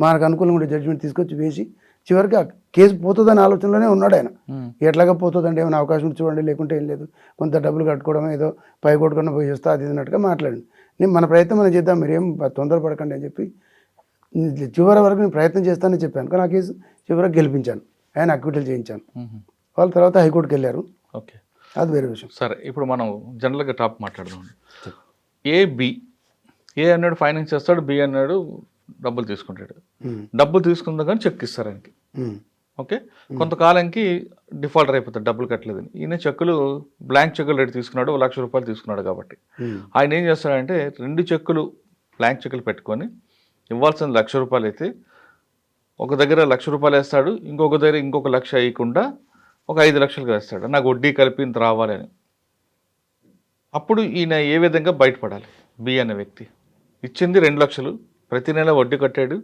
మనకు అనుకూలంగా ఉండే జడ్జిమెంట్ తీసుకొచ్చి వేసి చివరికి ఆ కేసు పోతుందని ఆలోచనలోనే ఉన్నాడు ఆయన. ఎట్లాగా పోతుందండి, ఏమైనా అవకాశం చూడండి, లేకుంటే ఏం లేదు, కొంత డబ్బులు కట్టుకోవడం, ఏదో పై కొట్టుకున్న పోయి వస్తా అది అన్నట్టుగా మాట్లాడండి. నేను మన ప్రయత్నం మనం చేద్దాం, మీరు ఏం తొందరపడకండి అని చెప్పి చివరి వరకు నేను ప్రయత్నం చేస్తానని చెప్పాను. కానీ ఆ కేసు చివరికి గెలిపించాను, ఆయన అక్విటల్ చేయించాను. వాళ్ళ తర్వాత హైకోర్టుకి వెళ్ళారు. ఓకే, అది వేరే విషయం. సరే, ఇప్పుడు మనం జనరల్గా టాప్ మాట్లాడదాం. ఏ అన్నాడు ఫైనాన్స్ చేస్తాడు, బి అన్నాడు డబ్బులు తీసుకుంటాడు. డబ్బులు తీసుకుందా కానీ చెక్ ఇస్తారు ఆయనకి. ఓకే, కొంతకాలంకి డిఫాల్టర్ అయిపోతాడు, డబ్బులు కట్టలేదని. ఈయన చెక్కులు బ్లాంక్ చెక్కులు రేటు తీసుకున్నాడు, ₹1,00,000 తీసుకున్నాడు. కాబట్టి ఆయన ఏం చేస్తాడంటే 2 చెక్కులు బ్లాంక్ చెక్కులు పెట్టుకొని ఇవ్వాల్సిన ₹1,00,000 అయితే ఒక దగ్గర ₹1,00,000 వేస్తాడు, ఇంకొక దగ్గర ఇంకొక 1,00,000 వేయకుండా ఒక 5 లక్షలు వేస్తాడు, నాకు వడ్డీ కలిపి ఇంత రావాలని. అప్పుడు ఈయన ఏ విధంగా బయటపడాలి? బి అనే వ్యక్తి ఇచ్చింది 2 లక్షలు, ప్రతి నెల వడ్డీ కట్టాడు,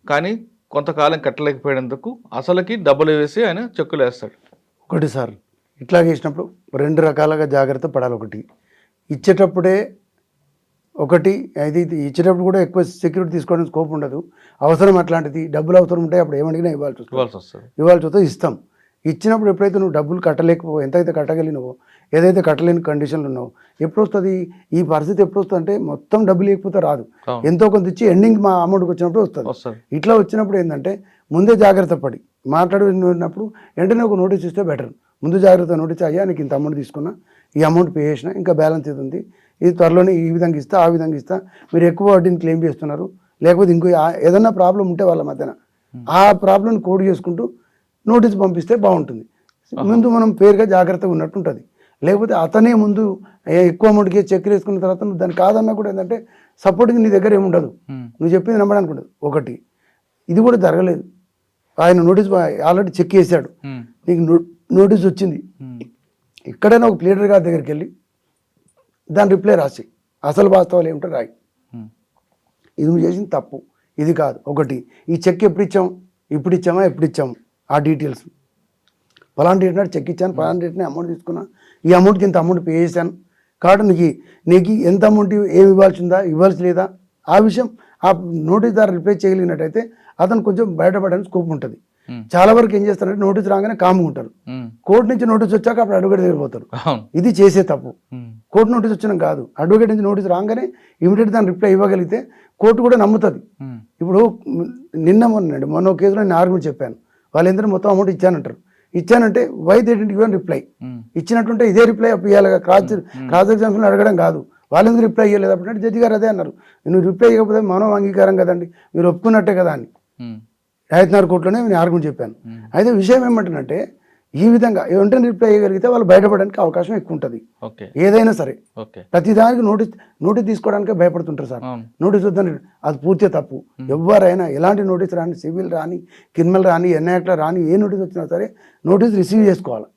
కానీ కొంతకాలం కట్టలేకపోయినందుకు అసలుకి డబ్బులు వేసి ఆయన చెక్కులు వేస్తాడు. ఒకటి సార్, ఇట్లా చేసినప్పుడు 2 రకాలుగా జాగ్రత్త పడాలి. ఒకటి ఇచ్చేటప్పుడే, ఒకటి అది ఇచ్చేటప్పుడు కూడా ఎక్కువ సెక్యూరిటీ తీసుకోవడం స్కోప్ ఉండదు. అవసరం అట్లాంటిది, డబ్బులు అవసరం ఉంటే అప్పుడు ఏమడిగినా ఇవ్వాల్సి వస్తుంది, ఇస్తాం. ఇచ్చినప్పుడు ఎప్పుడైతే నువ్వు డబ్బులు కట్టలేకపోవు, ఎంతైతే కట్టగలిగినవో, ఏదైతే కట్టలేని కండిషన్లు ఉన్నావు, ఎప్పుడు వస్తుంది ఈ పరిస్థితి? ఎప్పుడు వస్తుంది అంటే మొత్తం డబ్బులు లేకపోతే రాదు, ఎంతో కొంత ఇచ్చి ఎండింగ్ మా అమౌంట్కి వచ్చినప్పుడు వస్తుంది. ఇట్లా వచ్చినప్పుడు ఏంటంటే ముందే జాగ్రత్త పడి మాట్లాడినప్పుడు వెంటనే ఒక నోటీస్ ఇస్తే బెటర్. ముందు జాగ్రత్త నోటీస్, అయ్యా నీకు ఇంత అమౌంట్ తీసుకున్నా, ఈ అమౌంట్ పే చేసిన, ఇంకా బ్యాలెన్స్ ఇది ఉంది, ఇది త్వరలోనే ఈ విధంగా ఇస్తా, ఆ విధంగా ఇస్తా, మీరు ఎక్కువ వడ్డీని క్లెయిమ్ చేస్తున్నారు, లేకపోతే ఇంకో ఏదన్నా ప్రాబ్లం ఉంటే వాళ్ళ మధ్యన ఆ ప్రాబ్లం కోడ్ చేసుకుంటూ నోటీస్ పంపిస్తే బాగుంటుంది. ముందు మనం పేరుగా జాగ్రత్తగా ఉన్నట్టు ఉంటుంది. లేకపోతే అతనే ముందు ఎక్కువ అమౌంట్కి చెక్ వేసుకున్న తర్వాత నువ్వు దాన్ని కాదన్నా కూడా ఏంటంటే సపోర్టింగ్ నీ దగ్గర ఏముండదు, నువ్వు చెప్పింది నమ్మడానికి ఉండదు. ఒకటి ఇది కూడా జరగలేదు, ఆయన నోటీస్ ఆల్రెడీ చెక్ చేశాడు, నీకు నోటీస్ వచ్చింది, ఎక్కడైనా ఒక ప్లేడర్ గారి దగ్గరికి వెళ్ళి దాని రిప్లై రాసి అసలు వాస్తవాలు ఏమిటో రాయి, ఇది నువ్వు చేసింది తప్పు, ఇది కాదు. ఒకటి ఈ చెక్ ఎప్పుడు ఇచ్చాం, ఇప్పుడు ఇచ్చామా, ఎప్పుడు ఇచ్చాము, ఆ డీటెయిల్స్, ఫలానా డేట్ నాడు చెక్ ఇచ్చాను, ఫలానా డేట్ని అమౌంట్ తీసుకున్నా, ఈ అమౌంట్కి ఇంత అమౌంట్ పే చేశాను, కాబట్టి నీకు ఎంత అమౌంట్ ఏమి ఇవ్వాల్సిందా, ఇవ్వాల్సి లేదా, ఆ విషయం ఆ నోటీస్ ద్వారా రిప్లై చేయగలిగినట్టయితే అతను కొంచెం బయటపడడానికి స్కోప్ ఉంటుంది. చాలా వరకు ఏం చేస్తారంటే నోటీస్ రాగానే కామ్గా ఉంటారు, కోర్టు నుంచి నోటీస్ వచ్చాక అప్పుడు అడ్వకేట్ దగ్గర పోతారు. ఇది చేసే తప్పు. కోర్టు నోటీస్ వచ్చినా కాదు, అడ్వకేట్ నుంచి నోటీస్ రాగానే ఇమీడియట్ దాని రిప్లై ఇవ్వగలిగితే కోర్టు కూడా నమ్ముతుంది. ఇప్పుడు మొన్న ఒక కేసులో నేను ఆర్గ్యుమెంట్ చెప్పాను, వాళ్ళందరూ మొత్తం అమౌంట్ ఇచ్చానంటారు, ఇచ్చానంటే why they didn't give reply, ఇచ్చినట్టుంటే ఇదే రిప్లై ఇవ్వాలి, క్రాస్ ఎగ్జామ్షన్ అడగడం కాదు, వాళ్ళందరూ రిప్లై ఇవ్వలేదు. అప్పుడు జడ్జి గారు అదే అన్నారు, నువ్వు రిప్లై ఇవ్వకపోతే మనం అంగీకారం కదండి, మీరు ఒప్పుకున్నట్టే కదా అని రాయత్నార్ కోర్టులోనే నేను ఆర్గ్యుమెంట్ చెప్పాను. అయితే విషయం ఏమంటానంటే ఈ విధంగా వెంటనే రిప్లై చేయగలిగితే వాళ్ళు బయటపడడానికి అవకాశం ఎక్కువ ఉంటుంది. ఏదైనా సరే ప్రతిదానికి నోటీస్ తీసుకోవడానికే భయపడుతుంటారు సార్. నోటీస్ వద్దని, అది పూర్తిగా తప్పు. ఎవరైనా ఎలాంటి నోటీస్ రాని, సివిల్ రాని, క్రిమినల్ రాని, ఎన్ఐఆక్ట్లో రాని, ఏ నోటీస్ వచ్చినా సరే నోటీస్ రిసీవ్ చేసుకోవాలి,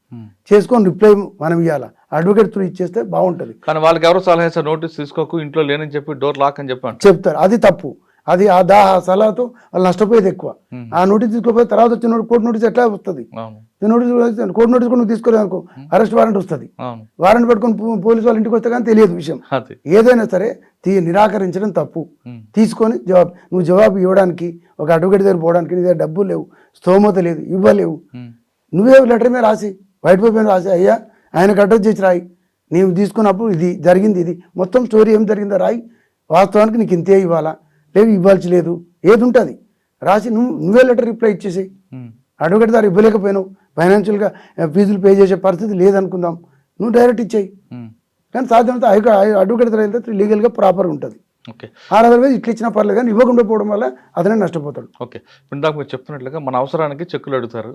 చేసుకొని రిప్లై మనం ఇవ్వాలి, అడ్వకేట్ త్రూ ఇచ్చేస్తే బాగుంటుంది. కానీ వాళ్ళకి ఎవరు సలహా సార్, నోటీస్ తీసుకోకు, ఇంట్లో లేనని చెప్పి డోర్ లాక్ అని చెప్తారు, అది తప్పు. అది ఆ సలహాతో వాళ్ళు నష్టపోయేది ఎక్కువ. ఆ నోటీస్ తీసుకోకపోతే తర్వాత వచ్చిన కోర్టు నోటీస్ ఎట్లా వస్తుంది, నోటీస్ కోర్టు నోటీస్ కూడా తీసుకోలేదు అనుకో, అరెస్ట్ వారెంట్ వస్తుంది, వారెంట్ పెట్టుకుని పోలీసు వాళ్ళ ఇంటికి వస్తే కానీ తెలియదు విషయం. ఏదైనా సరే నిరాకరించడం తప్పు. తీసుకొని నువ్వు జవాబు ఇవ్వడానికి ఒక అడ్వకేట్ దగ్గర పోవడానికి నీ దగ్గర డబ్బులు లేవు, స్తోమత లేదు, ఇవ్వలేవు, నువ్వే లెటర్ మీద రాసి, వైట్ పేపర్ మీద రాసి, అయ్యా ఆయనకు అడ్రస్ చేసి రాయి, నీవు తీసుకున్నప్పుడు ఇది జరిగింది, ఇది మొత్తం స్టోరీ ఏం జరిగిందో రాయి, వాస్తవానికి నీకు ఇంతే ఇవ్వాలా, లేదు ఇవ్వాల్సి లేదు, ఏది ఉంటుంది రాసి నువ్వే లెటర్ రిప్లై ఇచ్చేసి, అడ్వకేట్ ద్వారా ఇవ్వలేకపోయినావు, ఫైనాన్షియల్గా ఫీజులు పే చేసే పరిస్థితి లేదనుకుందాం, నువ్వు డైరెక్ట్ ఇచ్చేయి. కానీ సాధ్యమైతే అడ్వకేట్ ద్వారా వెళ్తే లీగల్గా ప్రాపర్గా ఉంటుంది. అదర్వైజ్ ఇట్లా ఇచ్చినా పర్లేదు, కానీ ఇవ్వకుండా పోవడం వల్ల అతనే నష్టపోతాడు. ఓకే, ఇందాక మీరు చెప్తున్నట్లుగా మన అవసరానికి చెక్కులు అడుగుతారు,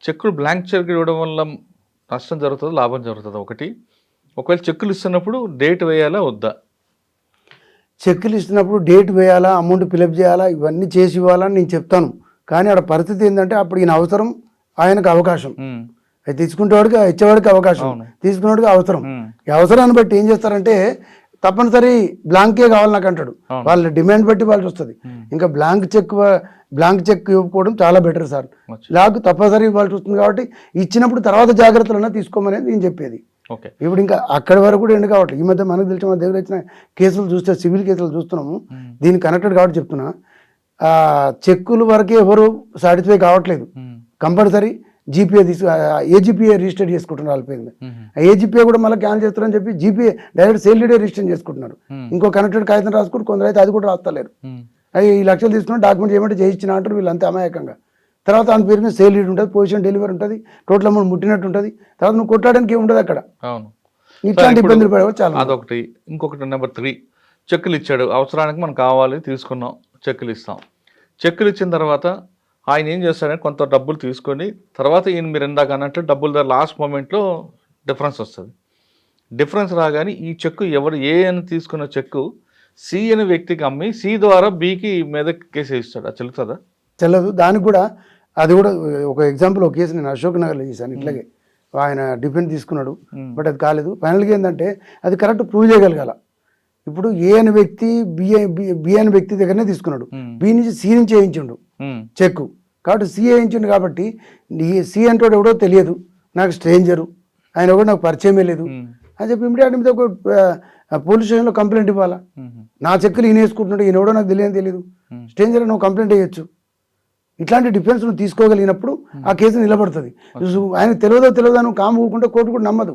చెక్కులు బ్లాంక్ చెక్ ఇవ్వడం వల్ల నష్టం జరుగుతుంది, లాభం జరుగుతుంది. ఒకవేళ చెక్కులు ఇస్తున్నప్పుడు డేట్ వేయాలా వద్దా? చెక్కులు ఇస్తున్నప్పుడు డేట్ వేయాలా, అమౌంట్ ఫిలప్ చేయాలా, ఇవన్నీ చేసి ఇవ్వాలని నేను చెప్తాను. కానీ ఆడ పరిస్థితి ఏంటంటే అప్పుడు ఈయన అవసరం, ఆయనకు అవకాశం, అది తీసుకునేవాడికి ఇచ్చేవాడికి అవకాశం, తీసుకునేవాడికి అవసరం. ఈ అవసరాన్ని బట్టి ఏం చేస్తారంటే తప్పనిసరి బ్లాంకే కావాలి నాకు అంటాడు. వాళ్ళ డిమాండ్ బట్టి వాళ్ళు వస్తుంది. ఇంకా బ్లాంక్ చెక్ ఇవ్వకపోవడం చాలా బెటర్ సార్. బ్లాంక్ తప్పనిసరి ఇవ్వాల్సి వస్తుంది కాబట్టి ఇచ్చినప్పుడు తర్వాత జాగ్రత్తలన్నా తీసుకోమనేది నేను చెప్పేది. ఇప్పుడు ఇంకా అక్కడి వరకు కూడా ఎండు కాబట్టి ఈ మధ్య మనకు తెలిసిన మన దగ్గర వచ్చిన కేసులు చూస్తే సివిల్ కేసులు చూస్తున్నాము. దీనికి కనెక్టెడ్ కాబట్టి చెప్తున్నా, చెక్కుల వరకే ఎవరు సాటిస్ఫై కావట్లేదు. కంపల్సరీ జీపీఏ ఏజీపీఏ రిజిస్టర్ చేసుకుంటున్నారు వాళ్ళ పేరు మీద. ఏజీపీఏ కూడా మళ్ళీ క్యాన్సిల్ చేస్తారని చెప్పి జీపీఏ డైరెక్ట్ సేల్ డీడే రిజిస్టర్ చేసుకుంటున్నారు. ఇంకో కనెక్టెడ్ కాగితం రాసుకుంటూ కొందరు అయితే అది కూడా రాస్తలేరు. అవి ఈ లక్షలు తీసుకుని డాక్యుమెంట్ చేయమంటే చేయించిన అంటారు వీళ్ళు అంతే అమాయకంగా. తర్వాత దాని పేరు మీద సేల్ డీడ్ ఉంటుంది, పొజిషన్ డెలివరీ ఉంటుంది, టోటల్ అమౌంట్ ముట్టినట్టు ఉంటుంది. తర్వాత నువ్వు కొట్టడానికి ఏమి ఉండదు అక్కడ. ఇట్లాంటి ఇబ్బందులు పడేవాళ్ళు చాలా. అదొకటి. ఇంకొకటి నెంబర్ 3, చెక్కులు ఇచ్చాడు, అవసరానికి మనం కావాలి తీసుకున్నాం, చెక్కులు ఇస్తాం. చెక్కులు ఇచ్చిన తర్వాత ఆయన ఏం చేస్తాడంటే కొంత డబ్బులు తీసుకొని తర్వాత ఈయన మీరు ఇందాక అన్నట్టు డబ్బులు ధర లాస్ట్ మూమెంట్లో డిఫరెన్స్ వస్తుంది. డిఫరెన్స్ రాగానే ఈ చెక్కు ఏ అని తీసుకున్న చెక్కు సి అనే వ్యక్తికి అమ్మి సి ద్వారా బికి మీద కేసు ఇస్తాడు. అది చెల్లుతుందా? చెల్లదు. దానికి కూడా అది కూడా ఒక ఎగ్జాంపుల్, ఒక కేసు నేను అశోక్ నగర్లో చేశాను. ఇట్లాగే ఆయన డిఫెండ్ తీసుకున్నాడు, బట్ అది కాలేదు. ఫైనల్గా ఏంటంటే అది కరెక్ట్ ప్రూవ్ చేయగలగాల. ఇప్పుడు ఏ అనే వ్యక్తి బి అనే వ్యక్తి దగ్గరనే తీసుకున్నాడు, బి నుంచి సి నుంచి వేయించిండు చెక్కు. కాబట్టి సి వేయించిండు కాబట్టి సి అంటే ఎవడో తెలియదు, నాకు స్ట్రేంజరు, ఆయన కూడా నాకు పరిచయమే లేదు అని చెప్పి ఇమీడియట్ మీద ఒక పోలీస్ స్టేషన్లో కంప్లైంట్ ఇవ్వాలా. నా చెక్కులు ఈయన వేసుకుంటున్నాడు, ఈయన ఎవడో నాకు తెలియదు, స్ట్రేంజర్ నువ్వు కంప్లైంట్ ఇవ్వచ్చు. ఇట్లాంటి డిఫెన్స్ నువ్వు తీసుకోగలిగినప్పుడు ఆ కేసు నిలబడుతుంది. ఆయన తెలియదో నువ్వు కాము ఊకుంటే కోర్టు కూడా నమ్మదు.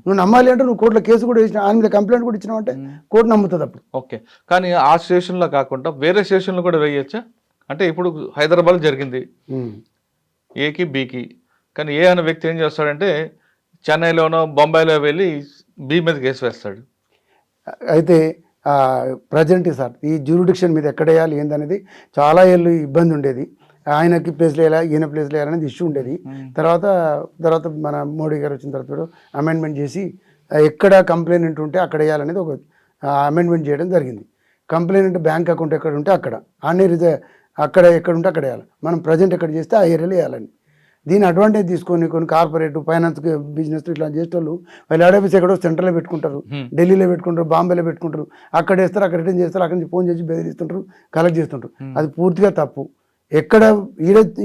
నువ్వు నమ్మాలి అంటే నువ్వు కోర్టులో కేసు కూడా వేసిన, ఆయన మీద కంప్లైంట్ కూడా ఇచ్చినావు అంటే కోర్టు నమ్ముతుంది అప్పుడు. ఓకే. కానీ ఆ స్టేషన్లో కాకుండా వేరే స్టేషన్లో కూడా వేయచ్చా? అంటే ఇప్పుడు హైదరాబాద్ జరిగింది ఏకి బికి, కానీ ఏ అనే వ్యక్తి ఏం చేస్తాడంటే చెన్నైలోనో బొంబాయిలో వెళ్ళి బి మీద కేసు వేస్తాడు. అయితే ప్రజెంట్ సార్ ఈ జ్యూరిడిక్షన్ మీద ఎక్కడ వేయాలి ఏందనేది చాలా ఏళ్ళు ఇబ్బంది ఉండేది. ఆయనకి ప్లేస్లో వేయాలా, ఈయన ప్లేస్లో వేయాలనేది ఇష్యూ ఉండేది. తర్వాత మన మోడీ గారు వచ్చిన తర్వాత అమెండ్మెంట్ చేసి ఎక్కడ కంప్లైంట్ ఉంటే అక్కడ వేయాలనేది ఒక అమెండ్మెంట్ చేయడం జరిగింది. కంప్లైంట్ బ్యాంక్ అకౌంట్ ఎక్కడ ఉంటే అక్కడ, అక్కడ ఎక్కడ ఉంటే అక్కడ వేయాలి. మనం ప్రజెంట్ ఎక్కడ చేస్తే ఆ ఏరియాలో వేయాలని. దీని అడ్వాంటేజ్ తీసుకొని కొన్ని కార్పొరేట్ ఫైనాన్స్ బిజినెస్ ఇట్లా చేసేటోళ్ళు వాళ్ళు హెడ్ ఆఫీస్ ఎక్కడో సెంట్రల్లో పెట్టుకుంటారు, ఢిల్లీలో పెట్టుకుంటారు, బాంబేలో పెట్టుకుంటారు, అక్కడ వేస్తారు, అక్కడ రిటర్న్ చేస్తారు, అక్కడి నుంచి ఫోన్ చేసి బెదిరిస్తుంటారు, కలెక్ట్ చేస్తుంటారు. అది పూర్తిగా తప్పు. ఎక్కడ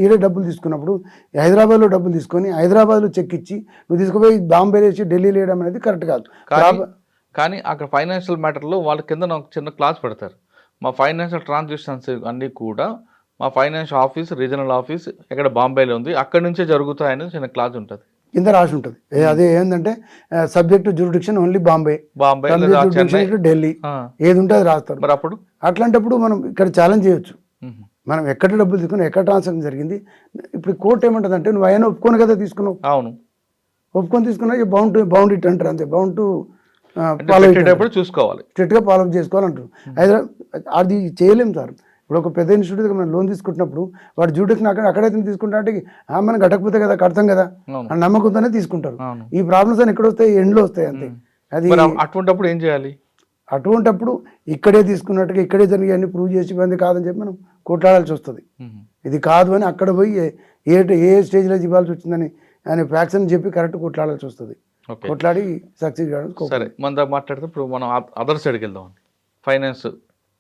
ఈడే డబ్బులు తీసుకున్నప్పుడు హైదరాబాద్లో డబ్బులు తీసుకొని హైదరాబాద్లో చెక్ ఇచ్చి నువ్వు తీసుకుపోయి బాంబేలో వేసి ఢిల్లీలో వేయడం అనేది కరెక్ట్ కాదు. కానీ అక్కడ ఫైనాన్షియల్ మ్యాటర్లో వాళ్ళ కింద నాకు చిన్న క్లాస్ పెడతారు. మా ఫైనాన్షియల్ ట్రాన్సాక్షన్స్ అన్నీ కూడా మా ఫైనాన్స్ ఆఫీస్, రీజనల్ ఆఫీస్ ఎక్కడ బాంబేలో ఉంది, అక్కడి నుంచే జరుగుతాయని చిన్న క్లాస్ ఉంటుంది, కింద రాసి ఉంటుంది. అదే ఏంటంటే subject jurisdiction only Bombay, Delhi, ఏది ఉంటే అది రాస్తారు. మరి అప్పుడు అట్లాంటప్పుడు మనం ఇక్కడ ఛాలెంజ్ చేయొచ్చు. మనం ఎక్కడ డబ్బులు తీసుకున్నాం, ఎక్కడ ట్రాన్సాక్షన్ జరిగింది. ఇప్పుడు కోర్టు ఏమంటుంది అంటే నువ్వు అయినా ఒప్పుకొని కదా తీసుకున్నావు, అవును ఒప్పుకొని తీసుకున్నా బౌండ్ ఇట్ అంటారు, అంతే. బౌండ్ టు చూసుకోవాలి, స్ట్రిక్ట్గా ఫాలో అప్ చేసుకోవాలంటారు. అది చేయలేము సార్. ఇప్పుడు ఒక పెద్ద ఇన్స్టిట్యూట్ దగ్గర మనం లోన్ తీసుకుంటున్నప్పుడు వాడు జ్యూడిక్షన్ అక్కడైతే తీసుకుంటా అంటే మనం కట్టకపోతే కదా కడతాం కదా అని నమ్మకంతోనే తీసుకుంటారు. ఈ ప్రాబ్లమ్స్ అని ఎక్కడ వస్తాయి, ఎండ్లో వస్తాయి, అంతే. అది అటువంటిప్పుడు ఏం చేయాలి? అటువంటప్పుడు ఇక్కడే తీసుకున్నట్టుగా ఇక్కడే జరిగి అన్ని ప్రూవ్ చేసి ఇబ్బంది కాదని చెప్పి మనం కొట్లాడాల్సి వస్తుంది. ఇది కాదు అని అక్కడ పోయి ఏ స్టేజ్లో ఇవ్వాల్సి వచ్చిందని అనే ఫ్యాక్ట్స్ అని చెప్పి కరెక్ట్ కొట్లాడాల్సి వస్తుంది. కొట్లాడి సక్సెస్ కావడం. సరే, మన దగ్గర మాట్లాడితే ఇప్పుడు మనం అదర్ సైడ్కి వెళ్దాం. ఫైనాన్స్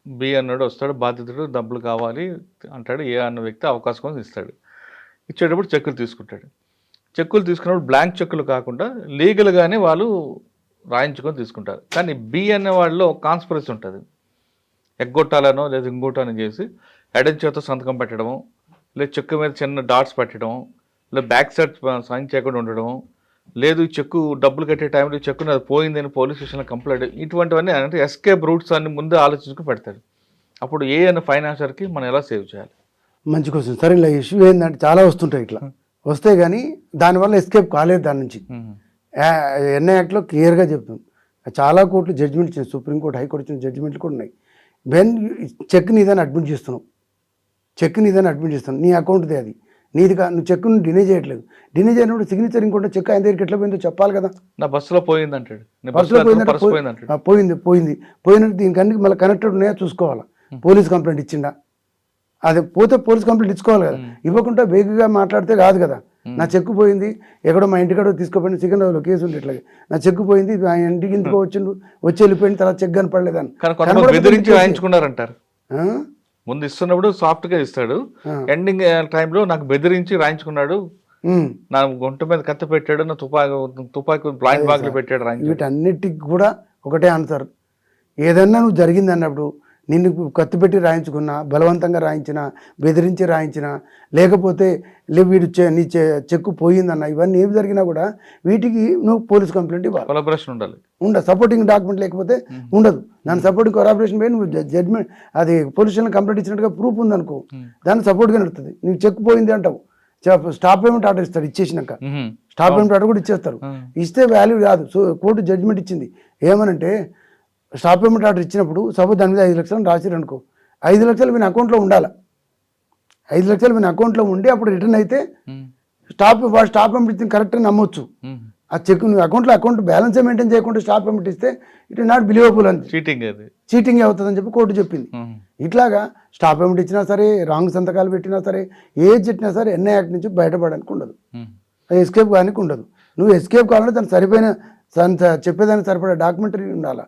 బి అన్నాడు వస్తాడు, బాధితుడు డబ్బులు కావాలి అంటాడు, ఏ అన్న వ్యక్తి అవకాశం కోసం ఇస్తాడు. ఇచ్చేటప్పుడు చెక్కులు తీసుకుంటాడు. చెక్కులు తీసుకున్నప్పుడు బ్లాంక్ చెక్కులు కాకుండా లీగల్గానే వాళ్ళు రాయించుకొని తీసుకుంటారు. కానీ బి అనే వాళ్ళలో కాన్స్పిరసీ ఉంటుంది. ఎగ్గొట్టాలనో లేదా ఇంకోటానో చేసి ఎడం చేత సంతకం పెట్టడము, లేదా చెక్కు మీద చిన్న డాట్స్ పెట్టడం, లేదా బ్యాక్ సైడ్ సైన్ చేయకుండా ఉండడం, లేదు చెక్కు డబ్బులు కట్టే టైంలో చెక్కు అది పోయిందని పోలీస్ స్టేషన్లో కంప్లైంట్, ఇటువంటివన్నీ అంటే ఎస్కేప్ రూట్స్ అన్ని ముందే ఆలోచించుకుని పెడతాడు. అప్పుడు ఏ అనే ఫైనాన్సర్కి మనం ఎలా సేవ్ చేయాలి? మంచి క్వశ్చన్. సరే, ఇలా ఇష్యూ ఏంటంటే చాలా వస్తుంటాయి, ఇట్లా వస్తే కానీ దానివల్ల ఎస్కేప్ కాలేదు దాని నుంచి. ఎన్ఐ యాక్ట్లో క్లియర్గా చెప్తుంది. చాలా కోర్టులు జడ్జిమెంట్ ఇచ్చింది, సుప్రీంకోర్టు, హైకోర్టు ఇచ్చిన జడ్జిమెంట్లు కూడా ఉన్నాయి. చెక్ నీదని అడ్మిట్ చేస్తున్నావు, నీ అకౌంట్దే, అది నీది నువ్వు చెక్ను డినే చేయట్లేదు. డినే చేయనప్పుడు సిగ్నేచర్ ఇంకోటి చెక్ ఆయన దగ్గరికి ఎట్లా పోయిందో చెప్పాలి కదా. నా బస్సులో పోయింది అంటాడు, పోయినట్టు దీనికి మళ్ళీ కనెక్టెడ్ ఉన్నాయా చూసుకోవాలా. పోలీస్ కంప్లైంట్ ఇచ్చిండా, అది పోతే పోలీస్ కంప్లైంట్ ఇచ్చుకోవాలి కదా. ఇవ్వకుండా వేగంగా మాట్లాడితే కాదు కదా. నా చెక్కు పోయింది, ఎక్కడో మా ఇంటికాడో తీసుకుపోయిన సికింద్రాబాద్లో కేసు ఉంది ఇట్లాగే, నా చెక్కు పోయింది, ఆ ఇంటికి ఇంటికి వచ్చిండు, వచ్చి వెళ్ళిపోయిన తర్వాత చెక్ కనపడలేదని కానీ కొంతమంది బెదిరించి రాయించుకున్నారంటారు. ముందు ఇస్తున్నప్పుడు సాఫ్ట్ గా ఇస్తాడు, ఎండింగ్ టైంలో నాకు బెదిరించి రాయించుకున్నాడు, నా గుంట మీద కత్తి పెట్టాడు, నా తుపాకి బ్లైండ్ బాగ్లు పెట్టాడు రాయించాడు. వీటన్నిటికి కూడా ఒకటే ఆన్సర్, ఏదన్నా నువ్వు జరిగింది అన్నప్పుడు నిన్ను కత్తి పెట్టి రాయించుకున్నా, బలవంతంగా రాయించినా, బెదిరించి రాయించినా, లేకపోతే వీడు నీ చెక్కు పోయిందన్న, ఇవన్నీ ఏమి జరిగినా కూడా వీటికి నువ్వు పోలీస్ కంప్లైంట్ ఇవ్వాలి. కొలాబరేషన్ ఉండాలి, సపోర్టింగ్ డాక్యుమెంట్ లేకపోతే ఉండదు. దాని సపోర్టింగ్ కొలాబరేషన్ పోయి నువ్వు జడ్జ్మెంట్ అది పోలీస్ స్టేషన్ కంప్లైంట్ ఇచ్చినట్టుగా ప్రూఫ్ ఉందనుకో, దాన్ని సపోర్ట్గా నడుస్తుంది. నీకు చెక్ పోయింది అంటావు, స్టాప్ పేమెంట్ ఆర్డర్ ఇస్తాడు, ఇచ్చేసినాక స్టాప్ పేమెంట్ ఆర్డర్ కూడా ఇచ్చేస్తారు. ఇస్తే వాల్యూ కాదు. సో కోర్టు జడ్జిమెంట్ ఇచ్చింది ఏమనంటే, స్టాప్ పేమెంట్ ఆర్డర్ ఇచ్చినప్పుడు సపోజ్ దాని మీద 5 లక్షలు రాసిరు అనుకో, 5 లక్షలు మీ అకౌంట్లో ఉండాలి. 5 లక్షలు మీ అకౌంట్లో ఉండి అప్పుడు రిటర్న్ అయితే స్టాప్ పేమెంట్ ఇచ్చింది కరెక్ట్ అని నమ్మొచ్చు. ఆ చెక్ నువ్వు అకౌంట్ బ్యాలెన్స్ మెయింటైన్ చేయకుండా స్టాప్ పేమెంట్ ఇస్తే ఇట్ ఇస్ నాట్ బిలీవబుల్ అని, చీటింగ్ అవుతుందని చెప్పి కోర్టు చెప్పింది. ఇట్లాగా స్టాప్ పేమెంట్ ఇచ్చినా సరే, రాంగ్ సంతకాలు పెట్టినా సరే, ఏది చెప్పినా సరే ఎన్ఐ యాక్ట్ నుంచి బయటపడడానికి ఉండదు, ఎస్కేప్ కానీ ఉండదు. నువ్వు ఎస్కేప్ కావాలంటే దానికి సరిపోయిన చెప్పేదానికి సరిపడే డాక్యుమెంటరీ ఉండాలా.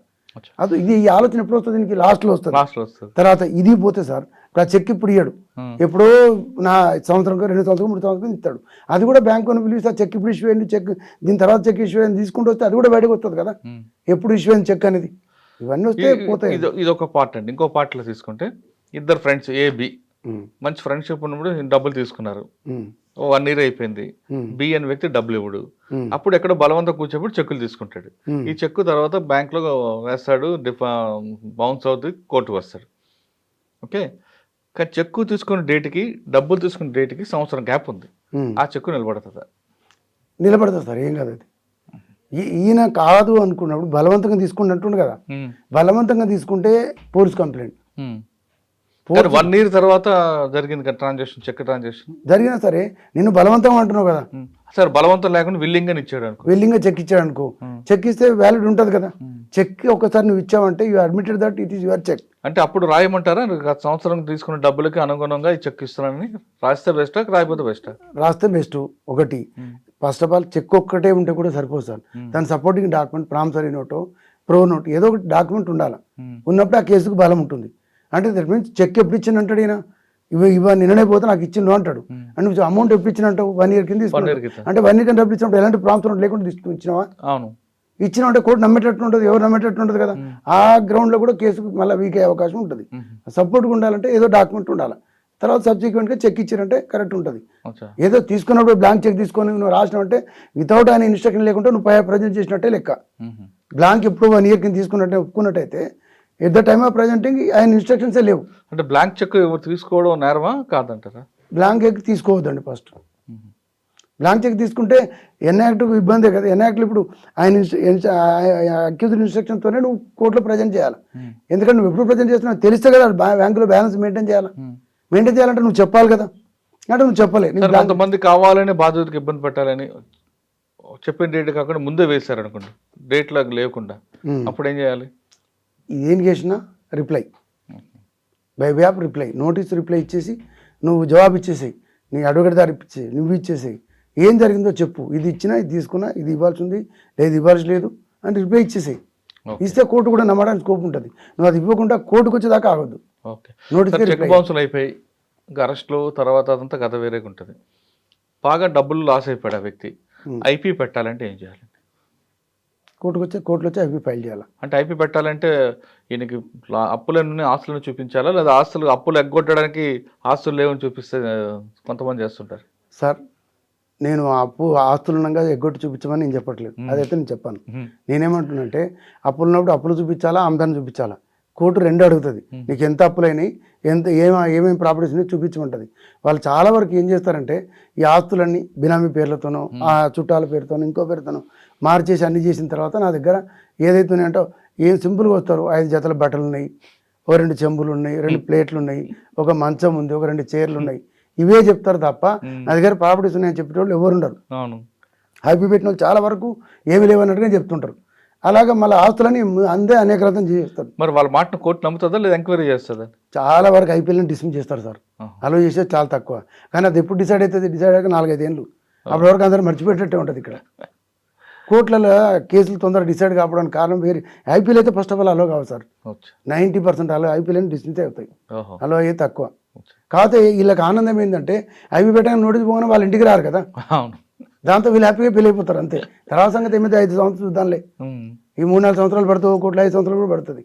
అది ఇది ఈ ఆలోచన ఎప్పుడు వస్తుంది, దీనికి లాస్ట్లో వస్తుంది. తర్వాత ఇది పోతే సార్ ఇప్పుడు ఆ చెక్ ఇప్పుడు ఇయ్యాడు, ఎప్పుడో నా సంవత్సరం 2 సంవత్సరం 3 సంవత్సరం ఇస్తాడు. అది కూడా బ్యాంకు పిలిస్తే ఆ చెక్ ఇప్పుడు ఇష్యూ అయ్యింది, చెక్ దీని తర్వాత చెక్ ఇష్యూ అయ్యింది తీసుకుంటూ వస్తే అది కూడా బయటకు వస్తుంది కదా, ఎప్పుడు ఇష్యూ అయింది చెక్ అనేది. ఇవన్నీ వస్తే పోతాయి. ఇది ఒక పార్ట్ అండి. ఇంకో పార్ట్లో తీసుకుంటే ఇద్దరు ఫ్రెండ్స్ ఏబి మంచి ఫ్రెండ్షిప్ ఉన్నప్పుడు డబ్బులు తీసుకున్నారు, 1 year అయిపోయింది, బి అనే వ్యక్తి డబ్బులు ఇవ్వడు, అప్పుడు ఎక్కడో బలవంతం కూర్చోబడి చెక్కులు తీసుకుంటాడు. ఈ చెక్కు తర్వాత బ్యాంక్లో వేస్తాడు, బౌన్స్ అవుతుంది, కోర్టుకు వస్తాడు. ఓకే, కానీ చెక్కు తీసుకున్న డేట్కి డబ్బులు తీసుకున్న డేట్కి సంవత్సరం గ్యాప్ ఉంది, ఆ చెక్కు నిలబడుతుందా? నిలబడుతుంది సార్, ఏం కాదు. అది ఈయన కాదు అనుకున్నప్పుడు బలవంతంగా తీసుకుంటుండు కదా, బలవంతంగా తీసుకుంటే పోలీస్ కంప్లైంట్. 1 year తర్వాత జరిగింది ట్రాన్సాక్షన్, చెక్ ట్రాన్సాక్షన్ జరిగినా సరే నిన్ను బలవంతం అంటున్నావు కదా సార్, బలవంతం లేకుండా విల్లింగ్ గా ఇచ్చాడు అనుకో, విల్లింగ్ గా చెక్ ఇచ్చాడు అనుకో, చెక్ ఇస్తే వ్యాలిడ్ ఉంటుంది కదా. చెక్ ఒకసారి నువ్వు ఇచ్చావంటే you admitted that it is your cheque. అంటే అప్పుడు రాయమంటారా, గత సంవత్సరం తీసుకున్న డబ్బులకి అనుగుణంగా ఈ చెక్ ఇస్తున్నానని రాస్తే బెస్టా, రాయకపోతే బెస్టా? రాస్తే బెస్ట్. ఒకటి, ఫస్ట్ ఆఫ్ ఆల్ చెక్ ఒక్కటే ఉంటే కూడా సరిపోదు సార్, దాని సపోర్టింగ్ డాక్యుమెంట్ ప్రామిసరీ నోటో ప్రో నోట్ ఏదో ఒకటి డాక్యుమెంట్ ఉండాలి. ఉన్నప్పుడు ఆ కేసుకు బలం ఉంటుంది. అంటే దట్ మీన్స్ చెక్ ఎప్పుడు ఇచ్చింది అంటాడు ఈయన, ఇవ్వ నిన్ననే పోతే నాకు ఇచ్చిండు అంటాడు. అంటే నువ్వు అమౌంట్ ఎప్పుడు ఇచ్చినట్టు 1 year కింద తీసుకున్నాడు అంటే 1 year కింద డబ్బులు ఇచ్చినప్పుడు ఎలాంటి ప్రాంతం లేకుండా ఇచ్చినావా? అవును, ఇచ్చిన అంటే కోర్టు నమ్మేటట్టు ఉంటుంది, ఎవరు నమ్మేటట్టు ఉంటుంది కదా. ఆ గ్రౌండ్లో కూడా కేసుకు మళ్ళీ వీక్ అయ్యే అవకాశం ఉంటుంది. సపోర్ట్గా ఉండాలంటే ఏదో డాక్యుమెంట్ ఉండాలి. తర్వాత సబ్సిక్వెంట్గా చెక్ ఇచ్చారంటే కరెక్ట్ ఉంటుంది. ఏదో తీసుకున్నప్పుడు బ్లాంక్ చెక్ తీసుకొని నువ్వు రాసినావంటే వితౌట్ ఆయన ఇన్స్ట్రక్షన్ లేకుంటే నువ్వు ప్రజెంట్ చేసినట్టే లెక్క. బ్లాంక్ ఎప్పుడు 1 year కింద తీసుకున్నట్టే ఒప్పుకున్నట్టయితే at the time of presenting ఆయన ఇన్స్ట్రక్షన్సే లేవు. అంటే బ్లాంక్ చెక్ తీసుకోవడం నేరమా కాదంటారా? బ్లాంక్ చెక్ తీసుకోవద్దండి. ఫస్ట్ బ్లాంక్ చెక్ తీసుకుంటే ఎన్ఐ యాక్ట్కు ఇబ్బందే కదా. ఎన్ఐ యాక్ట్లు ఇప్పుడు ఆయన అక్యూజ్డ్ ఇన్స్ట్రక్షన్తోనే నువ్వు కోర్టులో ప్రజెంట్ చేయాలి. ఎందుకంటే నువ్వు ఎప్పుడు ప్రజెంట్ చేస్తున్నావు తెలిస్తే కదా బ్యాంకులో బ్యాలెన్స్ మెయింటైన్ చేయాలి. మెయింటైన్ చేయాలంటే నువ్వు చెప్పాలి కదా, అంటే నువ్వు చెప్పలే. కొంతమంది కావాలని బాధ్యతకి ఇబ్బంది పెట్టాలని చెప్పిన డేట్ కాకుండా ముందే వేశారు అనుకోండి, డేట్ లాగా లేకుండా, అప్పుడు ఏం చేయాలి? ఏం చేసినా reply by way of reply, notice reply ఇచ్చేసి నువ్వు జవాబు ఇచ్చేసేయి, నీ అడ్వకేట్ దారి ఇచ్చేసి నువ్వు ఇచ్చేసేయి, ఏం జరిగిందో చెప్పు, ఇది ఇచ్చినా ఇది తీసుకున్నా, ఇది ఇవ్వాల్సి ఉంది లేదు ఇవ్వాల్సి లేదు అని రిప్లై ఇచ్చేసేయి. ఇస్తే కోర్టు కూడా నమ్మడానికి స్కోప్ ఉంటుంది. నువ్వు అది ఇవ్వకుండా కోర్టుకు వచ్చేదాకా ఆగొద్దు. చెక్ బౌన్సులు అయిపోయి అరెస్ట్లో తర్వాత అదంతా కథ వేరేగా ఉంటుంది. బాగా డబ్బులు లాస్ అయిపోయాడు ఆ వ్యక్తి, ఐపీ పెట్టాలంటే ఏం చేయాలి? కోర్టుకు వచ్చి ఐపీ ఫైల్ చేయాలి. అంటే ఐపీ పెట్టాలంటే ఈయనకి అప్పులన్నీ ఆస్తులను చూపించాలా, లేదా ఆస్తులు అప్పులు ఎగ్గొట్టడానికి ఆస్తులు లేవని చూపిస్తే కొంతమంది చేస్తుంటారు? సార్ నేను ఆస్తులు ఉండగా ఎగ్గొట్టి చూపించమని నేను చెప్పట్లేదు, అదైతే నేను చెప్పాను. నేనేమంటున్నానంటే అప్పులు ఉన్నప్పుడు అప్పులు చూపించాలా, ఆమదాన్ని చూపించాలా. కోర్టు 2 అడుగుతుంది, నీకు ఎంత అప్పులైనాయి, ఏమేమి ప్రాపర్టీస్ ఉన్నాయి చూపించమంటుంది. వాళ్ళు చాలా వరకు ఏం చేస్తారంటే ఈ ఆస్తులన్నీ బినామీ పేర్లతోనో ఆ చుట్టాల పేరుతోనో ఇంకో పేరుతోనో మార్చేసి అన్ని చేసిన తర్వాత నా దగ్గర ఏదైతే ఉన్నాయంటో ఏం సింపుల్గా వస్తారు, 5 జతల బట్టలు ఉన్నాయి, 2 చెంబులు ఉన్నాయి, 2 ప్లేట్లు ఉన్నాయి, ఒక మంచం ఉంది, 2 చైర్లు ఉన్నాయి, ఇవే చెప్తారు తప్ప నా దగ్గర ప్రాపర్టీస్ ఉన్నాయని చెప్పేటోళ్ళు ఎవరు ఉండరు. ఐపీ పెట్టిన వాళ్ళు చాలా వరకు ఏమి లేవన్నట్టుగా చెప్తుంటారు. అలాగే మళ్ళీ ఆస్తులని అందే అనేక రకం చేస్తారు. మరి వాళ్ళ మాటను కోర్టు నమ్ముతుందా లేదా ఎంక్వైరీ చేస్తుందా? చాలా వరకు ఐపీఎల్ని డిస్మిస్ చేస్తారు సార్, అలో చేసేది చాలా తక్కువ. కానీ అది ఎప్పుడు డిసైడ్ అవుతుంది, డిసైడ్ అయ్యాక 4-5 ఏళ్ళు అప్పటి వరకు అందరూ మర్చిపెట్టేట్టే ఉంటుంది ఇక్కడ. కోర్టులలో కేసులు తొందరగా డిసైడ్ కావడానికి కారణం వేరే. ఐపీఎల్ అయితే ఫస్ట్ ఆఫ్ ఆల్ అలో కావు సార్, 90% అలో ఐపీఎల్ అని డిస్మిస్ అవుతాయి, అలో అయ్యే తక్కువ. కాకపోతే వీళ్ళకి ఆనందం ఏంటంటే ఐపీ పెట్టడానికి నోటీస్ పోగానే వాళ్ళ ఇంటికి రారు కదా, దాంతో వీళ్ళు హ్యాపీగా పెళ్ళి అయిపోతారు అంతే. తర్వాత సంగతి ఏమైతే 5 సంవత్సరాలు చూద్దాంలే, ఈ 3-4 సంవత్సరాలు పడుతుంది, కోర్టులో 5 సంవత్సరాలు కూడా పడుతుంది.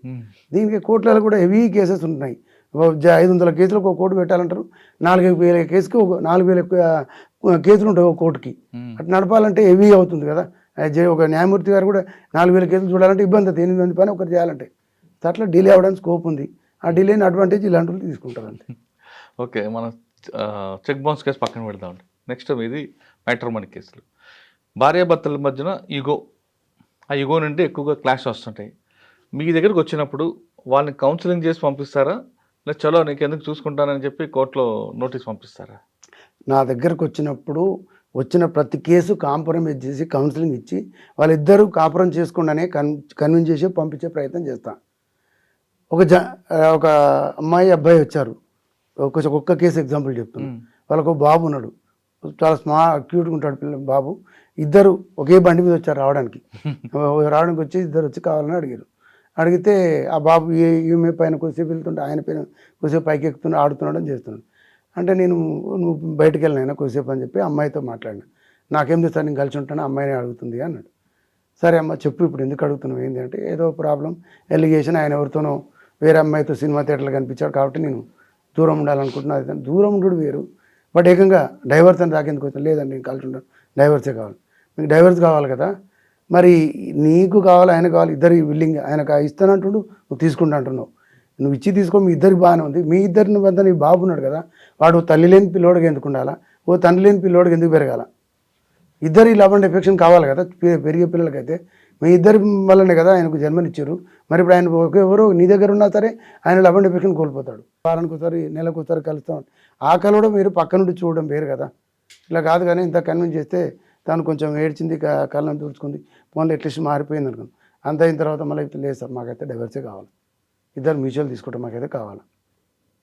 దీనికి కోర్టులలో కూడా హెవీ కేసెస్ ఉంటున్నాయి. 500 కేసులకు ఒక కోర్టు పెట్టాలంటారు, 4,000 కేసుకి 4,000 కేసులు ఉంటాయి ఒక కోర్టుకి. అట్లా నడపాలంటే హెవీ అవుతుంది కదా. ఒక న్యాయమూర్తి గారు కూడా 4,000 కేసులు చూడాలంటే ఇబ్బంది అవుతుంది, 8 మంది పని ఒకటి చేయాలంటే. అట్లా డిలే అవ్వడానికి స్కోప్ ఉంది. ఆ డిలేని అడ్వాంటేజ్ ఇలాంటి వాళ్ళు తీసుకుంటారు అంతే. ఓకే, మనం చెక్ బౌన్స్ కేసు పక్కన పెడదామండి. నెక్స్ట్ ఇది మ్యాట్రిమోనీ కేసులు. భార్యాభర్తల మధ్యన ఈగో, ఆ ఈగో నుండి ఎక్కువగా క్లాష్ వస్తుంటాయి. మీ దగ్గరికి వచ్చినప్పుడు వాళ్ళని కౌన్సిలింగ్ చేసి పంపిస్తారా, లేదా చలో నీకు ఎందుకు చూసుకుంటానని చెప్పి కోర్టులో నోటీస్ పంపిస్తారా? నా దగ్గరకు వచ్చిన ప్రతి కేసు కాంప్రమైజ్ చేసి కౌన్సిలింగ్ ఇచ్చి వాళ్ళిద్దరూ కాపురం చేసుకుండానే కన్విన్స్ చేసి పంపించే ప్రయత్నం చేస్తాను. ఒక అమ్మాయి అబ్బాయి వచ్చారు, ఒక్క కేసు ఎగ్జాంపుల్ చెప్తున్నాను. వాళ్ళకు బాబు ఉన్నాడు, చాలా క్యూట్గా ఉంటాడు బాబు. ఇద్దరు ఒకే బండి మీద వచ్చారు రావడానికి వచ్చి ఇద్దరు వచ్చి కావాలని అడిగారు. అడిగితే ఆ బాబు ఈమె పైన కొద్దిసేపు వెళ్తుంటే ఆయన పైన కొద్దిసేపు పైకి ఎక్కుతున్నాడు, ఆడుతున్నాడు అని చేస్తున్నాడు. అంటే నువ్వు బయటకు వెళ్ళినైనా కొద్దిసేపు అని చెప్పి అమ్మాయితో మాట్లాడినా. నాకేం చేస్తాను, నేను కలిసి ఉంటాను, అమ్మాయిని అడుగుతుంది అన్నాడు. సరే అమ్మ చెప్పు, ఇప్పుడు ఎందుకు అడుగుతున్నావు ఏంటి అంటే, ఏదో ప్రాబ్లం ఎలిగేషన్, ఆయన ఎవరితోనో వేరే అమ్మాయితో సినిమా థియేటర్లో కనిపించాడు కాబట్టి నేను దూరం ఉండాలనుకుంటున్నాను. దూరం ఉండడు వేరు, బట్ ఏకంగా డైవర్స్ అని దాకేందుకు వచ్చాను. లేదండి నేను కలిసి ఉంటాను, డైవర్సే కావాలి. మీకు డైవర్స్ కావాలి కదా, మరి నీకు కావాలి ఆయన కావాలి, ఇద్దరు విల్లింగ్. ఆయనకు ఇస్తానంటుడు, నువ్వు తీసుకుంటా అంటున్నావు. నువ్వు ఇచ్చి తీసుకో, మీ ఇద్దరికి బాగానే ఉంది. మీ ఇద్దరిని వద్ద నీ బాబు ఉన్నాడు కదా, వాడు తల్లి లేని పిల్లోడికి ఎందుకు ఉండాలా, ఓ తండ్రి లేని పిల్లోడికి ఎందుకు పెరగాల? ఇద్దరు లవ్ అండ్ ఎఫెక్షన్ కావాలి కదా పెరిగే పిల్లలకైతే. మీ ఇద్దరి వల్లనే కదా ఆయనకు జన్మనిచ్చారు. మరి ఇప్పుడు ఆయన ఎవరో నీ దగ్గర ఉన్నా సరే ఆయన లవ్ అండ్ ఎఫెక్షన్ కోల్పోతాడు. వారానికి ఒకసారి నెలకు ఒకసారి కలుస్తాం. ఆ కలవడం మీరు పక్క నుండి చూడడం వేరు కదా. ఇలా కాదు కానీ ఇంత కన్విన్స్ చేస్తే తను కొంచెం ఏడ్చింది, కళ్ళని తుడుచుకుంది, ఫోన్లో అట్లీస్ట్ మారిపోయింది అనుకోండి. అంత అయిన తర్వాత మళ్ళీ లేదు సార్ మాకైతే డైవర్సే కావాలి, ఇద్దరు మ్యూచువల్ తీసుకుంటాం, మాకైతే కావాలి,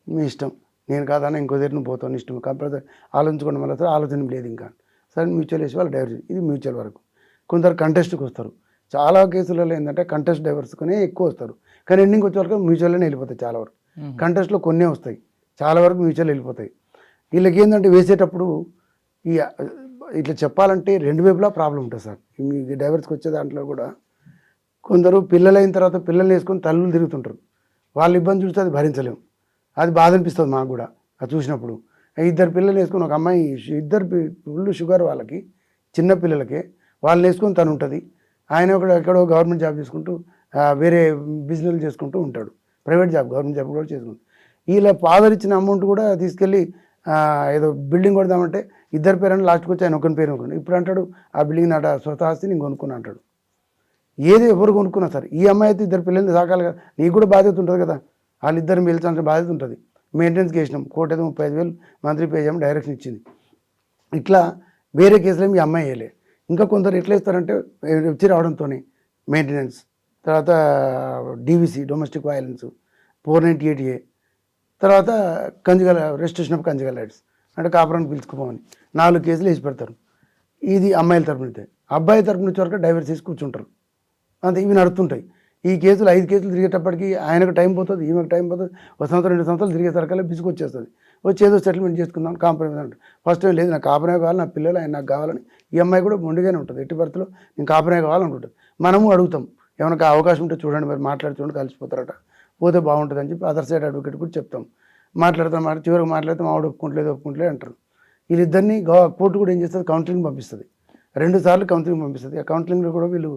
మీ ఇష్టం, నేను కాదన్నా ఇంకో దగ్గర నువ్వు పోతాను ఇష్టం, కంపల్సరీ ఆలోచించుకోండి. మళ్ళీ సార్ ఆలోచన లేదు ఇంకా, సరే మ్యూచువల్ వేసి వాళ్ళు డైవర్స్. ఇది మ్యూచువల్ వరకు. కొందరు కంటెస్ట్కి వస్తారు. చాలా కేసులలో ఏంటంటే కంటెస్ట్ డైవర్స్కునే ఎక్కువ వస్తారు, కానీ ఎండింగ్ వచ్చే వరకు మ్యూచువల్లోనే వెళ్ళిపోతాయి చాలా వరకు. కంటెస్ట్లో కొన్నే వస్తాయి, చాలా వరకు మ్యూచువల్ వెళ్ళిపోతాయి. వీళ్ళకి ఏంటంటే వేసేటప్పుడు ఇట్లా చెప్పాలంటే 2 వైపులా ప్రాబ్లం ఉంటుంది సార్. మీ డైవర్స్కి వచ్చే దాంట్లో కూడా కొందరు పిల్లలైన తర్వాత పిల్లల్ని వేసుకొని తల్లులు తిరుగుతుంటారు. వాళ్ళ ఇబ్బంది చూస్తే అది భరించలేము, అది బాధ అనిపిస్తుంది మాకు కూడా అది చూసినప్పుడు. 2 పిల్లలు వేసుకొని, ఒక అమ్మాయి 2 ఫుల్ షుగర్ వాళ్ళకి, చిన్న పిల్లలకే, వాళ్ళని వేసుకొని తను ఉంటుంది. ఆయన ఎక్కడో గవర్నమెంట్ జాబ్ చేసుకుంటూ వేరే బిజినెస్ చేసుకుంటూ ఉంటాడు, ప్రైవేట్ జాబ్, గవర్నమెంట్ జాబ్ కూడా చేసుకుంటాడు. వీళ్ళ ఫాదర్ ఇచ్చిన అమౌంట్ కూడా తీసుకెళ్ళి ఏదో బిల్డింగ్ కొడదామంటే 2 పేరు అంటే లాస్ట్కి వచ్చి ఆయన ఒకరి పేరు కొనుక్కున్నాడు. ఇప్పుడు అంటాడు ఆ బిల్డింగ్ నాట స్వతः ఆస్తి నేను కొనుక్కున్నా అంటాడు. ఏది ఎవరు కొనుక్కున్నా సరే ఈ అమ్మాయి అయితే 2 పిల్లల్ని సాకాలి కదా, నీకు కూడా బాధ్యత ఉంటుంది కదా, వాళ్ళిద్దరు పిలిచాల్సిన బాధ్యత ఉంటుంది. మెయింటెనెన్స్కి వేసినాం, కోర్టు అయితే 35,000 మంత్లీ పే చేయమని డైరెక్షన్ ఇచ్చింది. ఇట్లా వేరే కేసులో మీ అమ్మాయి వేయలే. ఇంకా కొందరు ఎట్లా ఇస్తారంటే వచ్చి రావడంతో మెయింటెనెన్స్, తర్వాత డీవీసీ డొమెస్టిక్ వైలెన్స్, 498A, తర్వాత conjugal restriction of conjugal rights అంటే కాపురాన్ని పిలుచుకోమని 4 కేసులు వేసి పెడతారు. ఇది అమ్మాయిల తరపున అయితే. అబ్బాయి తరపు నుంచి వరకు డైవర్స్ చేసి కూర్చుంటారు అంతే. ఇవి నడుస్తుంటాయి. ఈ కేసులు 5 కేసులు తిరిగేటప్పటికి ఆయనకు టైం పోతుంది, ఈమెకు టైం పోతుంది. 1 సంవత్సరం 2 సంవత్సరాలు తిరిగేసరికల్లా బిసుకు వచ్చేస్తుంది. వచ్చి ఏదో సెటిల్మెంట్ చేసుకుందాం, కాంప్రమైజ్ అంటే ఫస్ట్ టైం లేదు నాకు కాపురమే కావాలి, నా పిల్లలు ఆయన నాకు కావాలని. ఈ అమ్మాయి కూడా మొండిగానే ఉంటుంది, ఎట్టి భర్తలో నేను కాపురమే కావాలనుకుంటుంది. మనము అడుగుతాం, ఏమైనా అవకాశం ఉంటే చూడండి, మరి మాట్లాడి చూడండి, కలిసిపోతారట, పోతే బాగుంటుంది అని చెప్పి అదర్ సైడ్ అడ్వకేట్ కూడా చెప్తాం. మాట్లాడతాం, చివరికి మాట్లాడితే ఆవిడ ఒప్పుకుంటలేదు అంటారు. వీళ్ళిద్దరిని కోర్టు కూడా ఏం చేస్తుంది, కౌన్సిలింగ్ పంపిస్తుంది. 2 సార్లు కౌన్సిలింగ్ పంపిస్తుంది. ఆ కౌన్సిలింగ్లో కూడా వీళ్ళు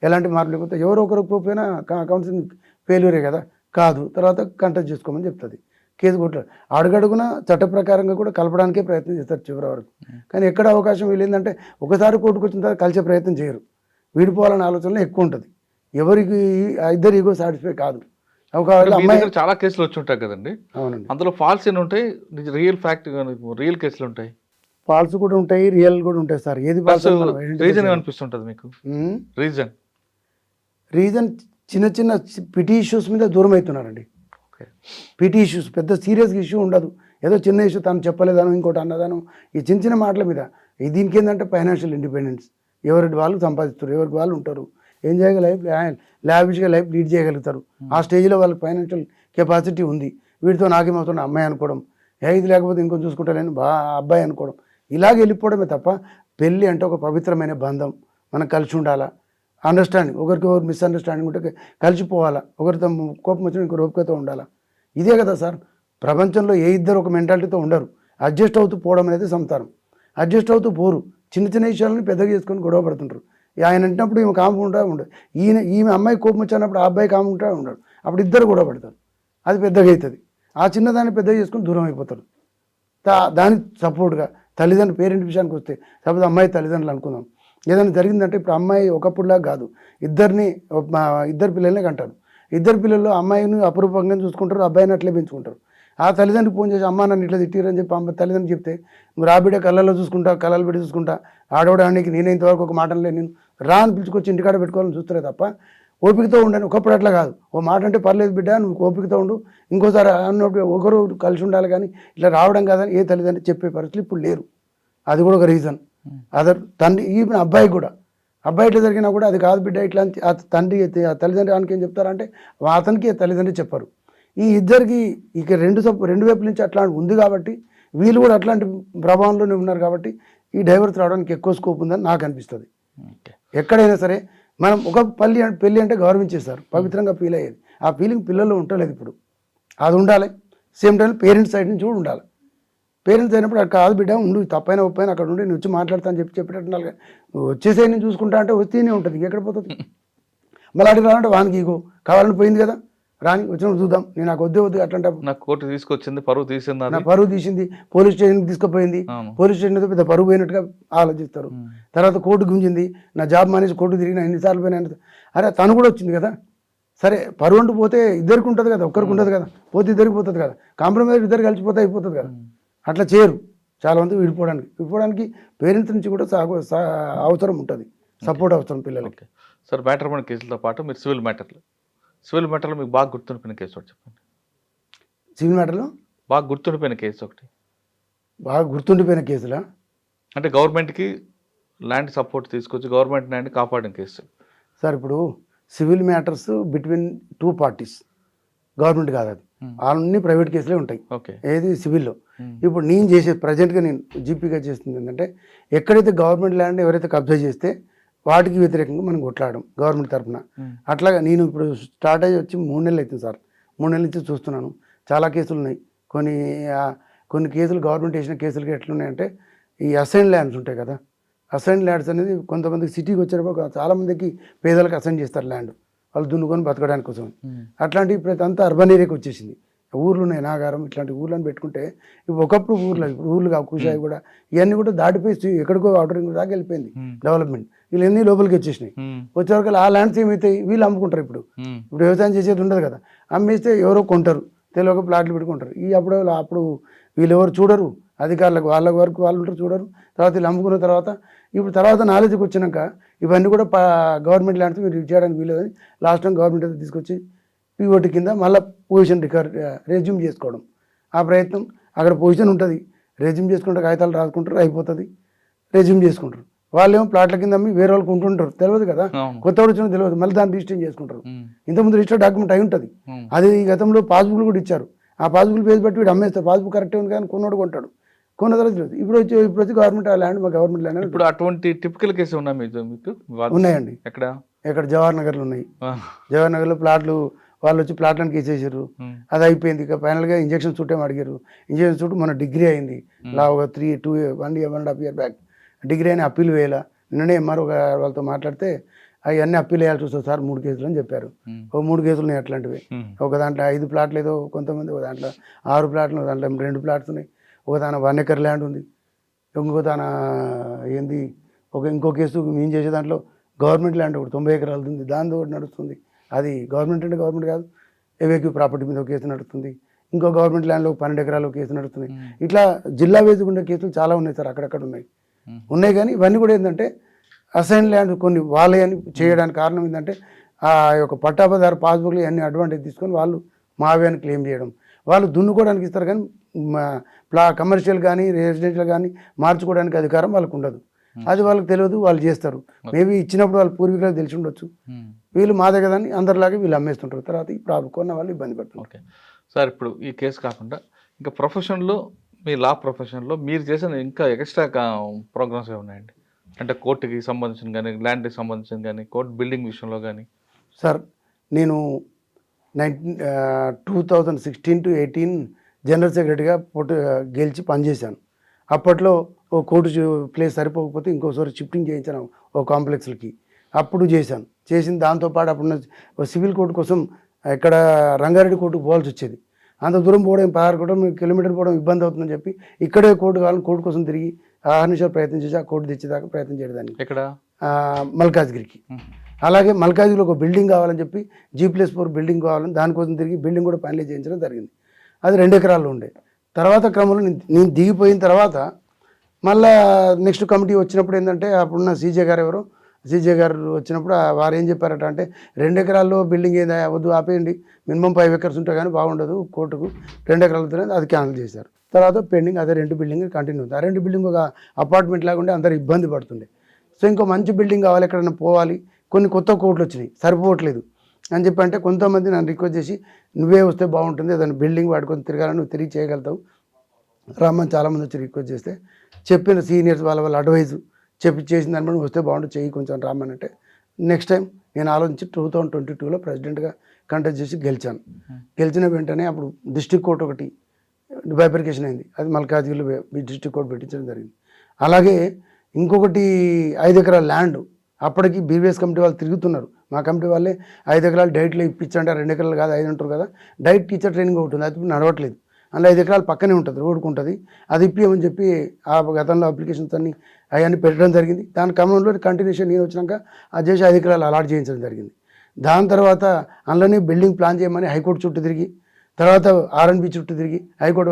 ఎలాంటి మార్పులు లేకపోతే ఎవరో ఒకరికి పోయినా కౌన్సిలింగ్ ఫెయిల్యూరే కదా, కాదు, తర్వాత కంటెస్ట్ చేసుకోమని చెప్తుంది. కేసు కోర్టులో అడుగడుగున చట్ట ప్రకారంగా కూడా కలపడానికే ప్రయత్నం చేస్తారు చివరి వరకు. కానీ ఎక్కడ అవకాశం వీళ్ళు ఏంటంటే ఒకసారి కోర్టుకు వచ్చిన తర్వాత కలిసే ప్రయత్నం చేయరు, విడిపోవాలనే ఆలోచనలో ఎక్కువ ఉంటుంది. ఎవరికి ఇద్దరు ఈగో సాటిస్ఫై కాదు. అమ్మాయి చాలా కేసులు వచ్చి ఉంటాయి కదండి. అవునండి, అందులో ఫాల్స్ ఎన్ని ఉంటాయి, రియల్ ఫ్యాక్ట్ రియల్ కేసులు ఉంటాయి, ఫాల్స్ కూడా ఉంటాయి, రియల్ కూడా ఉంటాయి సార్. ఏది రీజన్ ఏమనిపిస్తుంటుంది మీకు? రీజన్ చిన్న చిన్న పిటి ఇష్యూస్ మీద దూరం అవుతున్నారండి. పిటి ఇష్యూస్ పెద్ద సీరియస్ ఇష్యూ ఉండదు, ఏదో చిన్న ఇష్యూ తను చెప్పలేదాను, ఇంకోటి అన్నదాను, ఈ చిన్న చిన్న మాటల మీద దీనికి ఏంటంటే ఫైనాన్షియల్ ఇండిపెండెన్స్, ఎవరికి వాళ్ళు సంపాదిస్తారు, ఎవరికి వాళ్ళు ఉంటారు, ఎంజాయ్గా లైఫ్ లావిష్గా లైఫ్ లీడ్ చేయగలుగుతారు. ఆ స్టేజ్లో వాళ్ళకి ఫైనాన్షియల్ కెపాసిటీ ఉంది. వీటితో నాకేమవుతుంది అమ్మాయి అనుకోవడం, ఇది లేకపోతే ఇంకొంచెం చూసుకుంటారని అబ్బాయి అనుకోవడం, ఇలాగ వెళ్ళిపోవడమే తప్ప పెళ్ళి అంటే ఒక పవిత్రమైన బంధం, మనం కలిసి ఉండాలా, అండర్స్టాండింగ్, ఒకరికి ఒకరు మిస్అండర్స్టాండింగ్ ఉంటే కలిసిపోవాలా, ఒకరితో కోపం వచ్చిన ఇంకొక ఓపికతో ఉండాలా. ఇదే కదా సార్ ప్రపంచంలో. ఏ ఇద్దరు ఒక మెంటాలిటీతో ఉండరు. అడ్జస్ట్ అవుతూ పోవడం అనేది సంసారం. అడ్జస్ట్ అవుతూ పోరు, చిన్న చిన్న విషయాలను పెద్దగా చేసుకొని గొడవ పడుతుంటారు. ఆయన అంటున్నప్పుడు ఈమె కాముకుంటా ఉండదు, ఈమె అమ్మాయి కోపం వచ్చినప్పుడు ఆ అబ్బాయి కాముకుంటా ఉండడు, అప్పుడు ఇద్దరు గొడవ పడతారు, అది పెద్దగా అవుతుంది. ఆ చిన్నదాన్ని పెద్దగా చేసుకొని దూరం అయిపోతారు. దానికి సపోర్ట్గా తల్లిదండ్రులు పేరెంట్ విషయానికి వస్తే, సపోజ్ అమ్మాయి తల్లిదండ్రులు అనుకుందాం, ఏదైనా జరిగిందంటే ఇప్పుడు అమ్మాయి ఒకప్పుడులాగా కాదు, ఇద్దరు పిల్లల్ని కంటారు. ఇద్దరు పిల్లల్లో అమ్మాయిని అపురూపంగా చూసుకుంటారు, అబ్బాయిని అట్లే పెంచుకుంటారు. ఆ తల్లిదండ్రులు ఫోన్ చేసి అమ్మ నన్ను ఇట్లా తిట్టిరని చెప్పి తల్లిదండ్రులు చెప్తే, నువ్వు రాబిడ్డ కళ్ళల్లో చూసుకుంటా, కళ్ళలు పెట్టి చూసుకుంటా, ఆడవడానికి నేనే ఇంతవరకు ఒక మాట లేదు, నేను రా అని పిలుచుకొచ్చి ఇంటికాడ పెట్టుకోవాలని చూస్తారే తప్ప ఓపికతో ఉండని. ఒకప్పుడు అట్లా కాదు, ఓ మాట అంటే పర్లేదు బిడ్డ నువ్వు ఓపికతో ఉండు, ఇంకోసారి అన్నప్పుడు ఒకరు కలిసి ఉండాలి, కానీ ఇట్లా రావడం కాదని ఏ తల్లిదండ్రులు చెప్పే పరిస్థితులు ఇప్పుడు లేరు. అది కూడా ఒక రీజన్. తండ్రి ఈవెన్ అబ్బాయి కూడా, అబ్బాయి ఇట్లా జరిగినా కూడా అది కాదు బిడ్డ ఇట్లా అని తండ్రి తల్లిదండ్రులు ఆయనకి ఏం చెప్తారంటే అతనికి తల్లిదండ్రులు చెప్పరు. ఈ ఇద్దరికి ఇక రెండు వైపుల నుంచి అట్లా ఉంది కాబట్టి వీళ్ళు కూడా అట్లాంటి ప్రభావంలోనే ఉన్నారు కాబట్టి ఈ డైవర్స్ రావడానికి ఎక్కువ స్కోప్ ఉందని నాకు అనిపిస్తుంది. ఎక్కడైనా సరే మనం ఒక పెళ్ళి అంటే గౌరవించేస్తారు, పవిత్రంగా ఫీల్ అయ్యేది. ఆ ఫీలింగ్ పిల్లల్లో ఉండలేదు ఇప్పుడు, అది ఉండాలి. సేమ్ టైం పేరెంట్స్ సైడ్ నుంచి కూడా ఉండాలి. పేరెంట్స్ అయినప్పుడు అక్కడ కాదు బిడ్డ ఉండు, తప్పైనా ఒప్పైనా అక్కడ ఉండి నువ్వు వచ్చి మాట్లాడతా అని చెప్పేటట్టు ఉండాలి. నువ్వు వచ్చేసే నేను చూసుకుంటా అంటే వస్తేనే ఉంటుంది, ఎక్కడ పోతుంది. మళ్ళీ అడిగి రావాలంటే వానికి ఇగో కావాలని పోయింది కదా, రాని వచ్చినప్పుడు చూద్దాం, నేను నాకు వద్దు అట్లాంటి నాకు కోర్టు తీసుకొచ్చింది, పరువు తీసింది, నా పరువు తీసింది, పోలీస్ స్టేషన్కి తీసుకుపోయింది, పోలీస్ స్టేషన్ పెద్ద పరువు పోయినట్టుగా ఆలోచిస్తారు. తర్వాత కోర్టు గుంజింది, నా జాబ్ మానేసి కోర్టు తిరిగిన ఎన్నిసార్లు పోయినా, అరే తను కూడా వచ్చింది కదా, సరే పరువు అంటూ పోతే ఇద్దరికి ఉంటుంది కదా, ఒక్కరికి ఉంటుంది కదా, పోతే ఇద్దరికి పోతుంది కదా, కాంప్రమైజ్ ఇద్దరు కలిసిపోతే అయిపోతుంది కదా. అట్లా చేయరు చాలామంది. విడిపోవడానికి పేరెంట్స్ నుంచి కూడా అవసరం ఉంటుంది, సపోర్ట్ అవసరం పిల్లలకి. సార్ మ్యాటర్మెంట్ కేసులతో పాటు మీరు సివిల్ మ్యాటర్లో మీకు బాగా గుర్తుండిపోయిన కేసు ఒకటి చెప్పండి. సివిల్ మ్యాటర్లో బాగా గుర్తుండిపోయిన కేసు ఒకటి. బాగా గుర్తుండిపోయిన కేసులా అంటే గవర్నమెంట్కి ల్యాండ్ సపోర్ట్ తీసుకొచ్చి గవర్నమెంట్ ల్యాండ్ కాపాడిన కేసు. సార్ ఇప్పుడు civil matters between two parties, government కాదు, అది అన్ని ప్రైవేట్ కేసులే ఉంటాయి. ఓకే, ఏది సివిల్లో. ఇప్పుడు నేను చేసేది ప్రజెంట్గా నేను జీపీగా చేస్తుంది ఏంటంటే, ఎక్కడైతే గవర్నమెంట్ ల్యాండ్ ఎవరైతే కబ్జా చేస్తే వాటికి వ్యతిరేకంగా మనం కొట్లాడడం గవర్నమెంట్ తరఫున. అట్లాగా నేను ఇప్పుడు స్టార్ట్ అయ్యి వచ్చి 3 నెలలు అవుతుంది సార్. 3 నెలల నుంచి చూస్తున్నాను, చాలా కేసులు ఉన్నాయి. కొన్ని కేసులు గవర్నమెంట్ వేసిన కేసులకి ఎట్లున్నాయంటే, ఈ అసైన్ ల్యాండ్స్ ఉంటాయి కదా, అసైన్ ల్యాండ్స్ అనేది కొంతమందికి సిటీకి వచ్చేటప్పుడు చాలామందికి పేదలకు అసైన్ చేస్తారు ల్యాండ్, వాళ్ళు దున్నుకొని బతకడానికి కోసం. అట్లాంటి ఇప్పుడు అంతా అర్బన్ ఏరియాకి వచ్చేసింది. ఊర్లు ఉన్నాయి, నాగారం ఇట్లాంటి ఊర్లను పెట్టుకుంటే ఇప్పుడు ఒకప్పుడు ఇప్పుడు ఊర్లు కావు, కుషాయి కూడా ఇవన్నీ కూడా దాటిపోయి ఎక్కడికో అవుటరింగ్ దాకా వెళ్ళిపోయింది డెవలప్మెంట్. వీళ్ళన్నీ లోపలికి వచ్చేసినాయి. వచ్చేవరకు ఆ ల్యాండ్స్ ఏమైతాయి, వీళ్ళు అమ్ముకుంటారు. ఇప్పుడు వ్యవసాయం చేసేది ఉండదు కదా, అమ్మేస్తే ఎవరో కొంటారు, తెలియక ప్లాట్లు పెట్టుకుంటారు. అప్పుడు వీళ్ళు ఎవరు చూడరు, అధికారులకు వాళ్ళ వరకు వాళ్ళు ఉంటారు, చూడరు. తర్వాత వీళ్ళు అమ్ముకున్న తర్వాత నాలెడ్జ్కి వచ్చినాక ఇవన్నీ కూడా గవర్నమెంట్ ల్యాండ్స్ మీరు చేయడానికి వీలేదని లాస్ట్ టైం గవర్నమెంట్ అయితే తీసుకొచ్చి పీఓటీ కింద మళ్ళీ పొజిషన్ రెజ్యూమ్ చేసుకోవడం. ఆ ప్రయత్నం అక్కడ పొజిషన్ ఉంటుంది, రెజ్యూమ్ చేసుకుంటే కాగితాలు రాసుకుంటారు, అయిపోతుంది, రెజ్యూమ్ చేసుకుంటారు. వాళ్ళేమో ప్లాట్ల కింద అమ్మి వేరే వాళ్ళకి ఉంటుంటారు, తెలియదు కదా, కొత్త వచ్చినా తెలియదు, మళ్ళీ దాన్ని రిజిస్టర్ చేసుకుంటారు. ఇంతకుముందు రిజిస్టర్ డాక్యుమెంట్ అయి ఉంటుంది, అది ఈ గతంలో పాస్బుక్లు కూడా ఇచ్చారు. ఆ పాస్బుక్ పేజ్ బట్టి వీడు అమ్మేస్తారు, పాస్బుక్ కరెక్టే ఉంది కానీ కొన్నాడు కొంటాడు, కొన్న తర్వాత ఇప్పుడు వచ్చి గవర్నమెంట్ ల్యాండ్ మా గవర్నమెంట్ ల్యాండ్. ఇప్పుడు అటువంటి టిపికల్ కేసు ఉన్నాయి మీకు? ఉన్నాయండి. ఎక్కడ జవహర్ నగర్లో ఉన్నాయి. జవహర్ నగర్లో ప్లాట్లు వాళ్ళు వచ్చి ప్లాట్లను కేసేసారు, అది అయిపోయింది. ఇక ఫైనల్గా ఇంజక్షన్ చుట్టేమో అడిగారు, ఇంజక్షన్ చుట్టూ మన డిగ్రీ అయింది, ఒక 1.5 year బ్యాక్ డిగ్రీ అని అప్పీల్ వేయాల. నిన్ననే ఎంఆర్ఓ వాళ్ళతో మాట్లాడితే అవన్నీ అప్పీల్ వేయాల్సి వస్తుంది సార్ 3 కేసులు అని చెప్పారు. ఒక 3 కేసులు ఉన్నాయి అట్లాంటివి. ఒక దాంట్లో 5 ప్లాట్లు ఏదో కొంతమంది, ఒక దాంట్లో 6 ప్లాట్లు, ఒక దాంట్లో 2 ప్లాట్స్ ఉన్నాయి, ఒక దాని 1 acre ల్యాండ్ ఉంది, ఇంకో దాని ఇంకో కేసు మేము చేసే దాంట్లో గవర్నమెంట్ ల్యాండ్ ఒకటి 90 ఎకరాలు ఉంది, దాని ఒకటి నడుస్తుంది. అది గవర్నమెంట్ అంటే గవర్నమెంట్ కాదు, ఏవేక్యూ ప్రాపర్టీ మీద ఒక కేసు నడుస్తుంది. ఇంకో గవర్నమెంట్ ల్యాండ్లో 12 ఎకరాలు కేసు నడుస్తుంది. ఇట్లా జిల్లా వేసుకు ఉండే కేసులు చాలా ఉన్నాయి సార్, అక్కడక్కడ ఉన్నాయి. కానీ ఇవన్నీ కూడా ఏంటంటే అసైన్ ల్యాండ్ కొన్ని వాళ్ళే అని చేయడానికి కారణం ఏంటంటే, ఆ యొక్క పట్టాపదారు పాస్బుక్లు అన్ని అడ్వాంటేజ్ తీసుకొని వాళ్ళు మావే అని క్లెయిమ్ చేయడం. వాళ్ళు దున్నుకోవడానికి ఇస్తారు కానీ కమర్షియల్ కానీ రెసిడెన్షియల్ కానీ మార్చుకోవడానికి అధికారం వాళ్ళకు ఉండదు. అది వాళ్ళకి తెలియదు, వాళ్ళు చేస్తారు. మేబీ ఇచ్చినప్పుడు వాళ్ళ పూర్వీకులకు తెలిసి ఉండొచ్చు, వీళ్ళు మా దగ్గర అని అందరిలాగే వీళ్ళు అమ్మేస్తుంటారు. తర్వాత ఈ ప్రాబ్లం కొన్న వాళ్ళు ఇబ్బంది పడుతున్నారు. ఓకే సార్, ఇప్పుడు ఈ కేసు కాకుండా ఇంకా ప్రొఫెషన్లో, మీ లా ప్రొఫెషన్లో మీరు చేసిన ఇంకా ఎక్స్ట్రా ప్రోగ్రామ్స్ ఏమున్నాయండి? అంటే కోర్టుకి సంబంధించిన కానీ, ల్యాండ్కి సంబంధించిన కానీ, కోర్టు బిల్డింగ్ విషయంలో కానీ. సార్ నేను 2016 to 18 జనరల్ సెక్రటరీగా గెలిచి పనిచేశాను. అప్పట్లో ఓ కోర్టు ప్లేస్ సరిపోకపోతే ఇంకోసారి షిఫ్టింగ్ చేయించాను ఓ కాంప్లెక్స్లకి, అప్పుడు చేశాను. చేసిన దాంతోపాటు అప్పుడున్న సివిల్ కోర్టు కోసం ఇక్కడ రంగారెడ్డి కోర్టుకు పోవాల్సి వచ్చేది. అంత దూరం పోవడం 16 కిలోమీటర్ పోవడం ఇబ్బంది అవుతుందని చెప్పి ఇక్కడే కోర్టు కావాలని కోర్టు కోసం తిరిగి 6 నిమిషాలు ప్రయత్నం చేసి ఆ కోర్టు తెచ్చేదాకా ప్రయత్నం చేయడానికి ఇక్కడ మల్కాజ్గిరికి. అలాగే మల్కాజ్గిరిలో ఒక బిల్డింగ్ కావాలని చెప్పి G+4 బిల్డింగ్ కావాలని దానికోసం తిరిగి బిల్డింగ్ కూడా ఫైనలైజ్ చేయించడం జరిగింది. అది 2 ఎకరాల్లో ఉండే. తర్వాత క్రమంలో నేను దిగిపోయిన తర్వాత మళ్ళా నెక్స్ట్ కమిటీ వచ్చినప్పుడు ఏంటంటే అప్పుడున్న సీజే గారు వచ్చినప్పుడు వారు ఏం చెప్పారట అంటే 2 ఎకరాల్లో బిల్డింగ్ ఏదా వద్దు ఆపేయండి, మినిమం 5 ఎకర్స్ ఉంటే కానీ బాగుండదు కోర్టుకు, 2 ఎకరాలతోనే అది క్యాన్సిల్ చేశారు. తర్వాత పెండింగ్ అదే 2 బిల్డింగ్ కంటిన్యూ ఉంది. ఆ 2 బిల్డింగ్ ఒక అపార్ట్మెంట్ లాగా ఉంటే అందరు ఇబ్బంది పడుతుండే. సో ఇంకో మంచి బిల్డింగ్ కావాలి, ఎక్కడైనా పోవాలి, కొన్ని కొత్త కోర్టులు వచ్చినాయి, సరిపోవట్లేదు అని చెప్పి అంటే కొంతమంది నన్ను రిక్వెస్ట్ చేసి నువ్వే వస్తే బాగుంటుంది, ఏదైనా బిల్డింగ్ వాడుకొని తిరగాలని, నువ్వు తిరిగి చేయగలుగుతావు రమ్మని చాలామంది వచ్చి రిక్వెస్ట్ చేస్తే చెప్పిన సీనియర్స్ వాళ్ళ అడ్వైజు చెప్పి చేసిన దాన్ని బట్టి వస్తే బాగుంటుంది, చెయ్యి కొంచెం రామ్మని అంటే నెక్స్ట్ టైం నేను ఆలోచించి 2022లో ప్రెసిడెంట్గా కంటెస్ట్ చేసి గెలిచాను. గెలిచిన వెంటనే అప్పుడు డిస్ట్రిక్ట్ కోర్ట్ ఒకటి బైఫర్కేషన్ అయింది, అది మల్కాజ్గిరిలో డిస్ట్రిక్ట్ కోర్ట్ పెట్టించడం జరిగింది. అలాగే ఇంకొకటి 5 ఎకరాల ల్యాండ్ అప్పటికి బీవీఎస్ కమిటీ వాళ్ళు తిరుగుతున్నారు, మా కమిటీ వాళ్ళే 5 ఎకరాలు డైట్లో ఇప్పించంటే 2 ఎకరాలు కాదు 5 అంటారు కదా, డైట్ టీచర్ ట్రైనింగ్ ఒకటి ఉంది, అది నడవట్లేదు, అందులో 5 ఎకరాలు పక్కనే ఉంటుంది, రోడ్డుకు ఉంటుంది, అది ఇప్పియమని చెప్పి ఆ గతంలో అప్లికేషన్స్ అన్నీ అవన్నీ పెట్టడం జరిగింది. దాని క్రమంలో కంటిన్యూషన్ నేను వచ్చినాక అది చేసి 5 ఎకరాలు అలాట్ చేయించడం జరిగింది. దాని తర్వాత అందులోనే బిల్డింగ్ ప్లాన్ చేయమని హైకోర్టు చుట్టూ తిరిగి, తర్వాత ఆర్ఎన్బి చుట్టూ తిరిగి, హైకోర్టు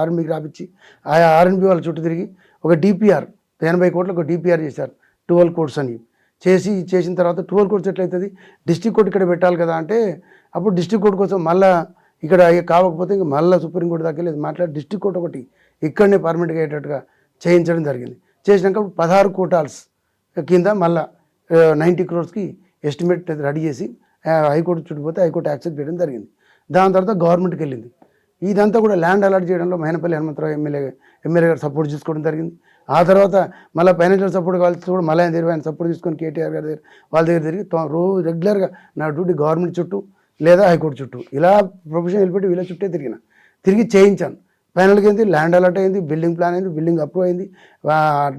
ఆర్ఎన్బికి రాపించి ఆ ఆర్ఎన్బి వాళ్ళ చుట్టూ తిరిగి ఒక డిపిఆర్ 80 కోట్లు ఒక డిపిఆర్ చేశారు 12 కోర్ట్స్ అని చేసిన తర్వాత 12 కోర్ట్స్ ఎట్లయితుంది, డిస్ట్రిక్ట్ కోర్టు ఇక్కడ పెట్టాలి కదా అంటే అప్పుడు డిస్ట్రిక్ట్ కోర్టు కోసం మళ్ళీ ఇక్కడ కావకపోతే ఇంకా మళ్ళీ సుప్రీంకోర్టు దాకా లేదు మాట్లాడి డిస్ట్రిక్ట్ కోర్టు ఒకటి ఇక్కడనే పర్మనెంట్గా అయ్యేటట్టుగా చేయించడం జరిగింది. చేసినాక 16 కోటాల్స్ కింద మళ్ళీ 90 crores ఎస్టిమేట్ రెడీ చేసి హైకోర్టు చుట్టుపోతే హైకోర్టు యాక్సెప్ట్ చేయడం జరిగింది. దాని తర్వాత గవర్నమెంట్కి వెళ్ళింది. ఇదంతా కూడా ల్యాండ్ అలాట్ చేయడంలో మైనపల్లి హనుమంతరావు ఎమ్మెల్యే గారు సపోర్ట్ తీసుకోవడం జరిగింది. ఆ తర్వాత మళ్ళీ ఫైనాన్షియల్ సపోర్ట్ కావాల్సి కూడా మళ్ళీ ఆయన సపోర్ట్ తీసుకొని కేటీఆర్ గారి దగ్గర వాళ్ళ దగ్గర తిరిగి రోజు రెగ్యులర్గా నా డ్యూటీ గవర్నమెంట్ చుట్టూ లేదా హైకోర్టు చుట్టూ ఇలా ప్రొఫెషన్ వెళ్ళిపెట్టి వీళ్ళ చుట్టే తిరిగి చేయించాను. ఫైనల్గా ఏంది ల్యాండ్ అలాట్ అయింది, బిల్డింగ్ ప్లాన్ అయింది, బిల్డింగ్ అప్రూవ్ అయింది,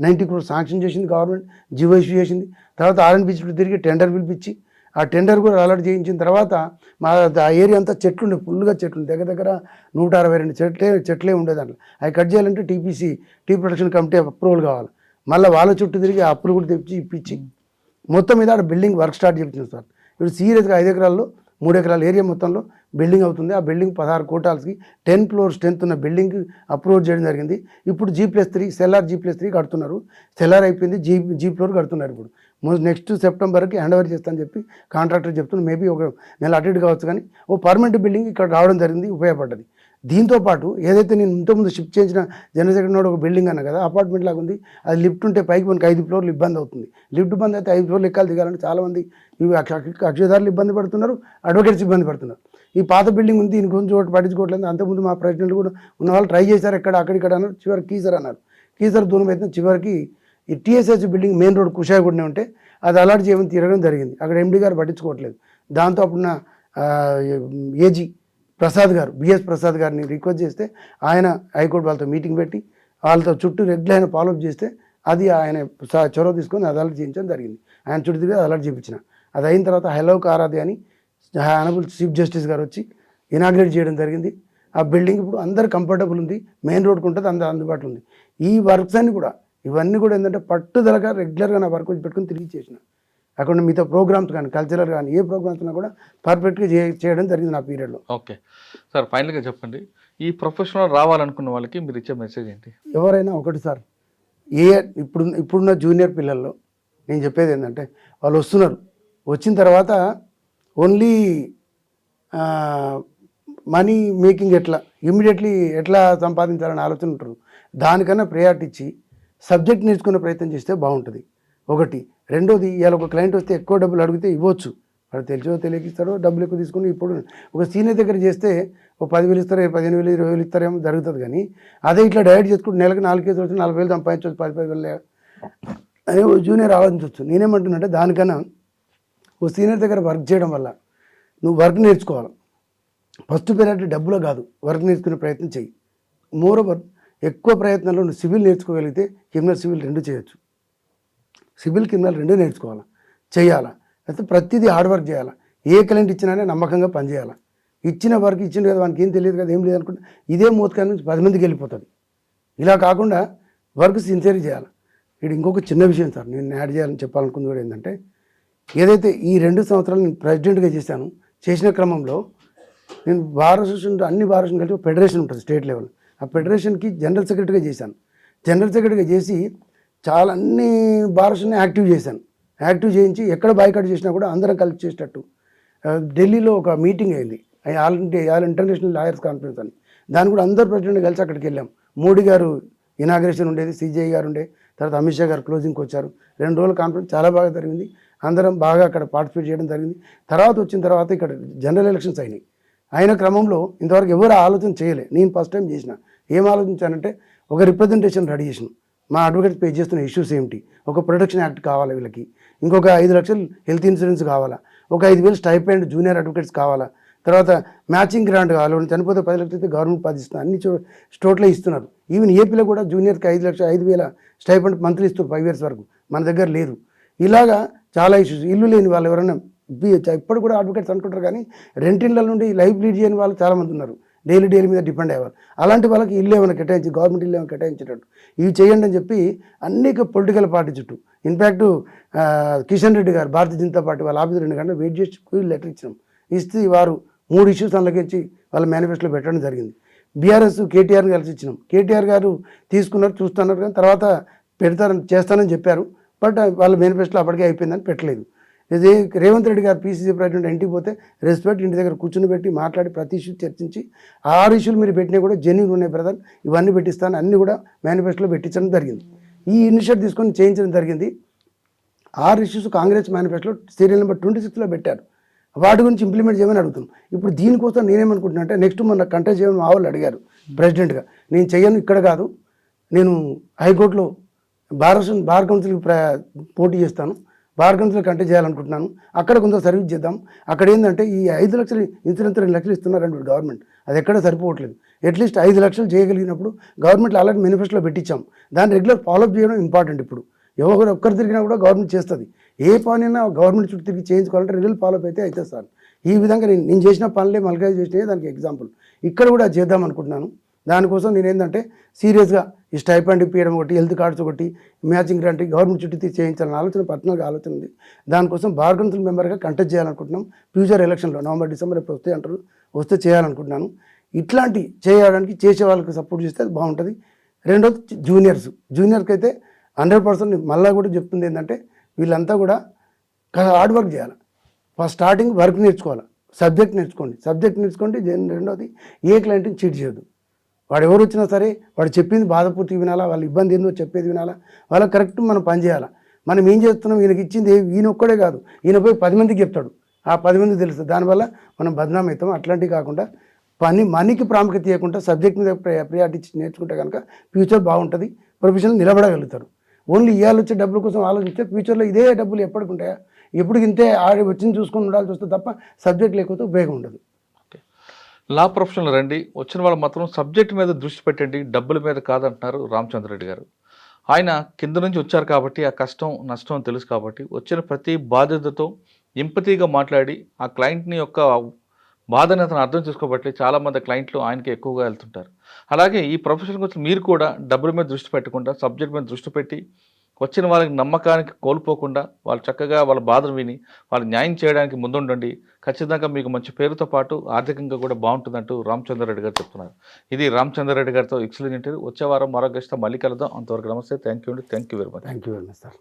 90 crores శాంక్షన్ చేసింది గవర్నమెంట్, జీవో ఇష్యూ చేసింది. తర్వాత ఆర్ఎన్బి చుట్టూ తిరిగి టెండర్ పిలిపించి ఆ టెండర్ కూడా అలాట్ చేయించిన తర్వాత మా ఆ ఏరియా అంతా చెట్లుండే, ఫుల్గా చెట్లు, దగ్గర 162 చెట్లే ఉండేదాంట్లో. అవి కట్ చేయాలంటే టీ ప్రొటెక్షన్ కమిటీ అప్రూవల్ కావాలి. మళ్ళీ వాళ్ళ చుట్టూ తిరిగి ఆ అప్రూవల్ కూడా తెచ్చి ఇప్పించి మొత్తం మీద ఆడ బిల్డింగ్ వర్క్ స్టార్ట్ చేయించాం సార్. ఇప్పుడు సీరియస్గా 5 ఎకరాల్లో 3 ఎకరాల ఏరియా మొత్తంలో బిల్డింగ్ అవుతుంది. ఆ బిల్డింగ్ 16 కోటాల్స్కి 10 floors స్ట్రెంత్ ఉన్న బిల్డింగ్ అప్రూవ్ చేయడం జరిగింది. ఇప్పుడు G+3 సెల్లార్ G+3 కడుతున్నారు, సెల్లార్ అయిపోయింది, జీ ఫ్లోర్ కడుతున్నారు. ఇప్పుడు నెక్స్ట్ సెప్టెంబర్కి హ్యాండ్ ఓవర్ చేస్తానని చెప్పి కాంట్రాక్టర్ చెప్తున్నారు. మేబీ ఒక నెల అటు ఇటు కావచ్చు, కానీ ఓ పర్మనెంట్ బిల్డింగ్ ఇక్కడ రావడం జరిగింది, ఉపయోగపడ్డది. దీంతోపాటు ఏదైతే నేను ఇంతకుముందు షిఫ్ట్ చేసిన జనరల్ సెక్రటరీ ఒక బిల్డింగ్ అన్న కదా, అపార్ట్మెంట్ లాగా ఉంది, అది లిఫ్ట్ ఉంటే పైకి మనకి 5 floors ఇబ్బంది అవుతుంది. లిఫ్ట్ బంద్ అయితే 5 floors ఎక్కాలి దిగాలని చాలామంది ఇవి అక్షయదారులు ఇబ్బంది పడుతున్నారు, అడ్వకేట్స్ ఇబ్బంది పడుతున్నారు. ఈ పాత బిల్డింగ్ ఉంది, దీని గురించి ఒకటి పట్టించుకోవట్లేదు. అంతకుముందు మా ప్రెసిడెంట్ కూడా ఉన్న వాళ్ళు ట్రై చేశారు, అక్కడిక్కడ అన్నారు, చివరికి కీసర్ దూరం అయితే చివరికి ఈ TSH బిల్డింగ్ మెయిన్ రోడ్ కుషాయిగూడనే ఉంటే అది అలాట్ చేయమని తిరగడం జరిగింది. అక్కడ ఎండీ గారు పట్టించుకోవట్లేదు. దాంతో అప్పుడున్న ఏజీ ప్రసాద్ గారు, బిఎస్ ప్రసాద్ గారిని రిక్వెస్ట్ చేస్తే ఆయన హైకోర్టు వాళ్ళతో మీటింగ్ పెట్టి వాళ్ళతో చుట్టూ రెగ్యులర్ ఆయన ఫాలోఅప్ చేస్తే అది ఆయన చొరవ తీసుకొని అదాలట్ చేయించడం జరిగింది. ఆయన చుట్టూ తిరిగి అదాలట్ చేయించిన. అది అయిన తర్వాత హైలోక్ ఆరాధ్య అని ఆనరబుల్ చీఫ్ జస్టిస్ గారు వచ్చి ఇనాగ్రేట్ చేయడం జరిగింది. ఆ బిల్డింగ్ ఇప్పుడు అందరు కంఫర్టబుల్ ఉంది, మెయిన్ రోడ్కి ఉంటుంది, అందరు అందుబాటులో ఉంది. ఈ వర్క్స్ అన్ని కూడా ఇవన్నీ కూడా ఏంటంటే పట్టుదలగా రెగ్యులర్గా నా వర్క్ పెట్టుకొని తిరిగి చేసిన. అక్కడ మిగతా ప్రోగ్రామ్స్ కానీ కల్చరల్ కానీ ఏ ప్రోగ్రామ్స్ ఉన్నా కూడా పర్ఫెక్ట్గా చేయడం జరిగింది నా పీరియడ్లో. ఓకే సార్, ఫైనల్గా చెప్పండి, ఈ ప్రొఫెషన్లో రావాలనుకున్న వాళ్ళకి మీరు ఇచ్చే మెసేజ్ ఏంటి? ఎవరైనా ఒకటి సార్, ఇప్పుడున్న జూనియర్ పిల్లల్లో నేను చెప్పేది ఏంటంటే వాళ్ళు వస్తున్నారు, వచ్చిన తర్వాత ఓన్లీ మనీ మేకింగ్ ఎట్లా ఇమ్మీడియట్లీ ఎట్లా సంపాదించాలని ఆలోచన ఉంటారు. దానికన్నా ప్రయారిటీ ఇచ్చి సబ్జెక్ట్ నేర్చుకునే ప్రయత్నం చేస్తే బాగుంటుంది. ఒకటి. రెండోది, ఇవాళ ఒక క్లయింట్ వస్తే ఎక్కువ డబ్బులు అడిగితే ఇవ్వచ్చు, వాడు తెలిసో తెలియకిస్తాడో డబ్బులు ఎక్కువ తీసుకుని. ఇప్పుడు ఒక సీనియర్ దగ్గర చేస్తే ఒక 10,000 ఇస్తారు, 15,000, 20,000 ఇస్తారేమో జరుగుతుంది. కానీ అదే ఇట్లా డైరెక్ట్ చేసుకుంటే నెలకు 4 కేసులు వచ్చి 40,000 సంపాదించవచ్చు, 10,000 అదే జూనియర్ ఆలోచించవచ్చు. నేనేమంటున్నానంటే దానికన్నా ఓ సీనియర్ దగ్గర వర్క్ చేయడం వల్ల నువ్వు వర్క్ నేర్చుకోవాలి. ఫస్ట్ ప్రయారిటీ డబ్బులో కాదు, వర్క్ నేర్చుకునే ప్రయత్నం చేయి. మోరోవర్ ఎక్కువ ప్రయత్నంలో నువ్వు సివిల్ నేర్చుకోగలిగితే క్రిమినల్ సివిల్ 2 చేయొచ్చు. సివిల్ క్రిమినల్ 2 నేర్చుకోవాలా, చేయాలా. అయితే ప్రతిదీ హార్డ్ వర్క్ చేయాలా. ఏ క్లయింట్ ఇచ్చినానే నమ్మకంగా పనిచేయాలా. ఇచ్చిన వర్క్ ఇచ్చింది కదా, వానికి ఏం తెలియదు కదా, ఏం లేదు అనుకుంటే ఇదే మోతకాయ నుంచి 10 మందికి వెళ్ళిపోతుంది. ఇలా కాకుండా వర్క్ సిన్సియర్గా చేయాలి. ఇక్కడ ఇంకొక చిన్న విషయం సార్, నేను యాడ్ చేయాలని చెప్పాలనుకుంది కూడా ఏంటంటే, ఏదైతే ఈ 2 సంవత్సరాలు నేను ప్రెసిడెంట్గా చేసిన క్రమంలో నేను బార్ అసోసియేషన్ అన్ని బార్ అసోసియేషన్ కలిసి ఒక ఫెడరేషన్ ఉంటుంది స్టేట్ లెవెల్. ఆ ఫెడరేషన్కి జనరల్ సెక్రటరీగా చేశాను. జనరల్ సెక్రటరీగా చేసి చాలా అన్ని బార్ అసోసియేషన్ యాక్టివ్ చేయించి ఎక్కడ బాయ్కాట్ చేసినా కూడా అందరం కలిసి చేసేటట్టు ఢిల్లీలో ఒక మీటింగ్ అయింది, ఆల్ ఇంటర్నేషనల్ లాయర్స్ కాన్ఫరెన్స్ అని. దాన్ని కూడా అందరు ప్రెసిడెంట్ కలిసి అక్కడికి వెళ్ళాం. మోడీ గారు ఇనాగ్రేషన్ ఉండేది, సిజేఐ గారు ఉండే, తర్వాత అమిత్ షా గారు క్లోజింగ్కి వచ్చారు. 2 రోజుల కాన్ఫరెన్స్ చాలా బాగా జరిగింది. అందరం బాగా అక్కడ పార్టిసిపేట్ చేయడం జరిగింది. వచ్చిన తర్వాత ఇక్కడ జనరల్ ఎలక్షన్స్ అయిన క్రమంలో ఇంతవరకు ఎవరు ఆలోచన చేయలే. నేను ఫస్ట్ టైం చేసిన. ఏం ఆలోచించానంటే, ఒక రిప్రజెంటేషన్ రెడీ చేసిన, మా అడ్వకేట్స్ పే చేస్తున్న ఇష్యూస్ ఏమిటి, ఒక ప్రొటెక్షన్ యాక్ట్ కావాలా వీళ్ళకి, ఇంకొక 5 లక్షలు హెల్త్ ఇన్సూరెన్స్ కావాలా, ఒక 5,000 స్టైపెండ్ జూనియర్ అడ్వకేట్స్ కావాలా, తర్వాత మ్యాచింగ్ గ్రాంట్ కావాలి, వాళ్ళు చనిపోతే 10 లక్షలు అయితే గవర్నమెంట్ 10 ఇస్తున్నారు, అన్ని స్టేట్లో ఇస్తున్నారు. ఈవెన్ ఏపీలో కూడా జూనియర్కి 5,000 స్టైపెండ్ మంత్లీ ఇస్తారు 5 years వరకు, మన దగ్గర లేదు. ఇలాగా చాలా ఇష్యూస్. ఇల్లు లేని వాళ్ళు ఎవరైనా ఇప్పుడు కూడా అడ్వకేట్స్ అనుకుంటారు, కానీ రెంటిళ్ళ నుండి లైఫ్ లీడ్ చేయని వాళ్ళు చాలామంది ఉన్నారు, డైలీ మీద డిపెండ్ అయ్యేవారు. అలాంటి వాళ్ళకి ఇల్లు ఏమైనా కేటాయించి, గవర్నమెంట్ ఇల్లు ఏమైనా కేటాయించేటట్టు ఇవి చేయండి అని చెప్పి అనేక పొలిటికల్ పార్టీ చుట్టూ, ఇన్ఫ్యాక్ట్ కిషన్ రెడ్డి గారు భారతీయ జనతా పార్టీ వాళ్ళ ఆఫీస్ 2 గంటలు వెయిట్ చేసి లెటర్ ఇచ్చినాం. ఇస్తే వారు 3 ఇష్యూస్ అందులోకించి వాళ్ళ మేనిఫెస్టోలో పెట్టడం జరిగింది. బీఆర్ఎస్ కేటీఆర్ని కలిసి ఇచ్చినాం. కేటీఆర్ గారు తీసుకున్నారు, చూస్తున్నారు, కానీ తర్వాత చేస్తానని చెప్పారు. బట్ వాళ్ళ మేనిఫెస్టోలో అప్పటికే అయిపోయిందని పెట్టలేదు. ఇదే రేవంత్ రెడ్డి గారు పీసీసీ ప్రెసిడెంట్ ఇంటికి పోతే రెస్పెక్ట్ ఇంటి దగ్గర కూర్చుని పెట్టి మాట్లాడి ప్రతి ఇష్యూ చర్చించి 6 ఇష్యూలు మీరు పెట్టినా కూడా జెన్యూన్ ఉన్నాయి బ్రదర్, ఇవన్నీ పెట్టిస్తాను అన్నీ కూడా మేనిఫెస్టోలో పెట్టించడం జరిగింది. ఈ ఇనిషియేటివ్ తీసుకొని చేయించడం జరిగింది. 6 ఇష్యూస్ కాంగ్రెస్ మేనిఫెస్టోలో సీరియల్ నెంబర్ 26లో పెట్టారు. వాటి గురించి ఇంప్లిమెంట్ చేయమని అడుగుతున్నాం. ఇప్పుడు దీనికోసం నేనేమనుకుంటున్నా అంటే, నెక్స్ట్ మొన్న కంటెస్ట్ చేయమని మా వాళ్ళు అడిగారు ప్రెసిడెంట్గా. నేను చెయ్యను, ఇక్కడ కాదు, నేను హైకోర్టులో బార్ కౌన్సిల్కి పోటీ చేస్తాను, బార్ కౌన్సిల్ కంటెస్ట్ చేయాలనుకుంటున్నాను, అక్కడ కొంత సర్వీస్ చేద్దాం. అక్కడ ఏంటంటే ఈ 5 లక్షలు ఇన్సూరెన్స్ 2 లక్షలు ఇస్తున్నారండి గవర్నమెంట్, అది ఎక్కడ సరిపోవట్లేదు. అట్లీస్ట్ 5 లక్షలు చేయగలిగినప్పుడు గవర్నమెంట్లో ఆల్రెడీ మేనిఫెస్టోలో పెట్టించాం, దాన్ని రెగ్యులర్ ఫాలోఅప్ చేయడం ఇంపార్టెంట్. ఇప్పుడు ఒక్కరు తిరిగినా కూడా గవర్నమెంట్ చేస్తుంది. ఏ పనైనా గవర్నమెంట్ చుట్టూ తిరిగి చేయించుకోవాలంటే రెగ్యులర్ ఫాలోఅప్ అయితే అవుతుంది సార్. ఈ విధంగా నేను చేసిన పనులే మల్కాజ్ చేసినాయి దానికి ఎగ్జాంపుల్. ఇక్కడ కూడా చేద్దాం అనుకుంటున్నాను. దానికోసం నేను ఏంటంటే సీరియస్గా ఈ స్టైపెండ్ ఇప్పించడం ఒకటి, హెల్త్ కార్డ్స్ ఒకటి, మ్యాచింగ్ గ్రాంట్ గవర్నమెంట్ చుట్టూ చేయించాలని ఆలోచన, పర్సనల్గా ఆలోచన ఉంది. దానికోసం బార్ కౌన్సిల్ మెంబర్గా కంటెస్ట్ చేయాలనుకుంటున్నాం. ఫ్యూచర్ ఎలక్షన్లో November, December ఎప్పుడు వస్తాయి అంటారు, వస్తే చేయాలనుకుంటున్నాను. ఇట్లాంటి చేయడానికి చేసే వాళ్ళకి సపోర్ట్ చేస్తే అది బాగుంటుంది. రెండోది జూనియర్స్కి అయితే 100% మళ్ళీ కూడా చెప్తుంది ఏంటంటే, వీళ్ళంతా కూడా హార్డ్ వర్క్ చేయాలి. ఫస్ట్ స్టార్టింగ్ వర్క్ నేర్చుకోవాలి, సబ్జెక్ట్ నేర్చుకోండి. రెండోది ఏ క్లయింట్ని చీట్ చేయొద్దు. వాడు ఎవరు వచ్చినా సరే వాడు చెప్పింది బాధపూర్తి వినాలా, వాళ్ళ ఇబ్బంది ఏందో చెప్పేది వినాలా, వాళ్ళకి కరెక్ట్ మనం పని చేయాలా. మనం ఏం చేస్తున్నాం, ఈయనకి ఇచ్చింది ఈయన ఒక్కడే కాదు, ఈయన పోయి 10 మందికి చెప్తాడు, ఆ 10 మందికి తెలుస్తుంది. దానివల్ల మనం బదనాం అవుతాం. అట్లాంటివి కాకుండా మనీకి ప్రాముఖ్యత ఇవ్వకుండా సబ్జెక్ట్ మీద ప్రియారిటీ ఇచ్చి నేర్చుకుంటే కనుక ఫ్యూచర్ బాగుంటుంది, ప్రొఫెషనల్ నిలబడగలుగుతారు. ఓన్లీ ఇవాళ వచ్చే డబ్బుల కోసం ఆలోచిస్తే ఫ్యూచర్లో ఇదే డబ్బులు ఎప్పటికి ఉంటాయా, ఎప్పుడు ఇంతే వచ్చింది చూసుకొని ఉండాల్సి వస్తే తప్ప సబ్జెక్ట్ లేకపోతే ఉపయోగం ఉండదు. లా ప్రొఫెషనల్ రండి, వచ్చిన వాళ్ళు మాత్రం సబ్జెక్ట్ మీద దృష్టి పెట్టండి, డబ్బుల మీద కాదంటున్నారు రామచంద్రరెడ్డి గారు. ఆయన కింద నుంచి వచ్చారు కాబట్టి ఆ కష్టం నష్టం తెలుసు కాబట్టి వచ్చిన ప్రతి బాధ్యతతో ఎంపతిగా మాట్లాడి ఆ క్లయింట్ని యొక్క బాధని అతను అర్థం చేసుకోబట్టి చాలామంది క్లయింట్లు ఆయనకి ఎక్కువగా వెళ్తుంటారు. అలాగే ఈ ప్రొఫెషన్ కోసం మీరు కూడా డబ్బుల మీద దృష్టి పెట్టకుండా సబ్జెక్ట్ మీద దృష్టి పెట్టి వచ్చిన వాళ్ళకి నమ్మకానికి కోల్పోకుండా వాళ్ళు చక్కగా వాళ్ళ బాధను విని వాళ్ళు న్యాయం చేయడానికి ముందుండండి. ఖచ్చితంగా మీకు మంచి పేరుతో పాటు ఆర్థికంగా కూడా బాగుంటుందంటూ రామచంద్రరెడ్డి గారు చెప్తున్నారు. ఇది రామచంద్రరెడ్డి గారితో ఎక్సలెంట్ ఇంటర్వ్యూ. వచ్చే వారం మరో గెస్ట్తో మళ్ళీ కలుద్దాం. అంతవరకు నమస్తే. Thank you very much. Thank you very much sir.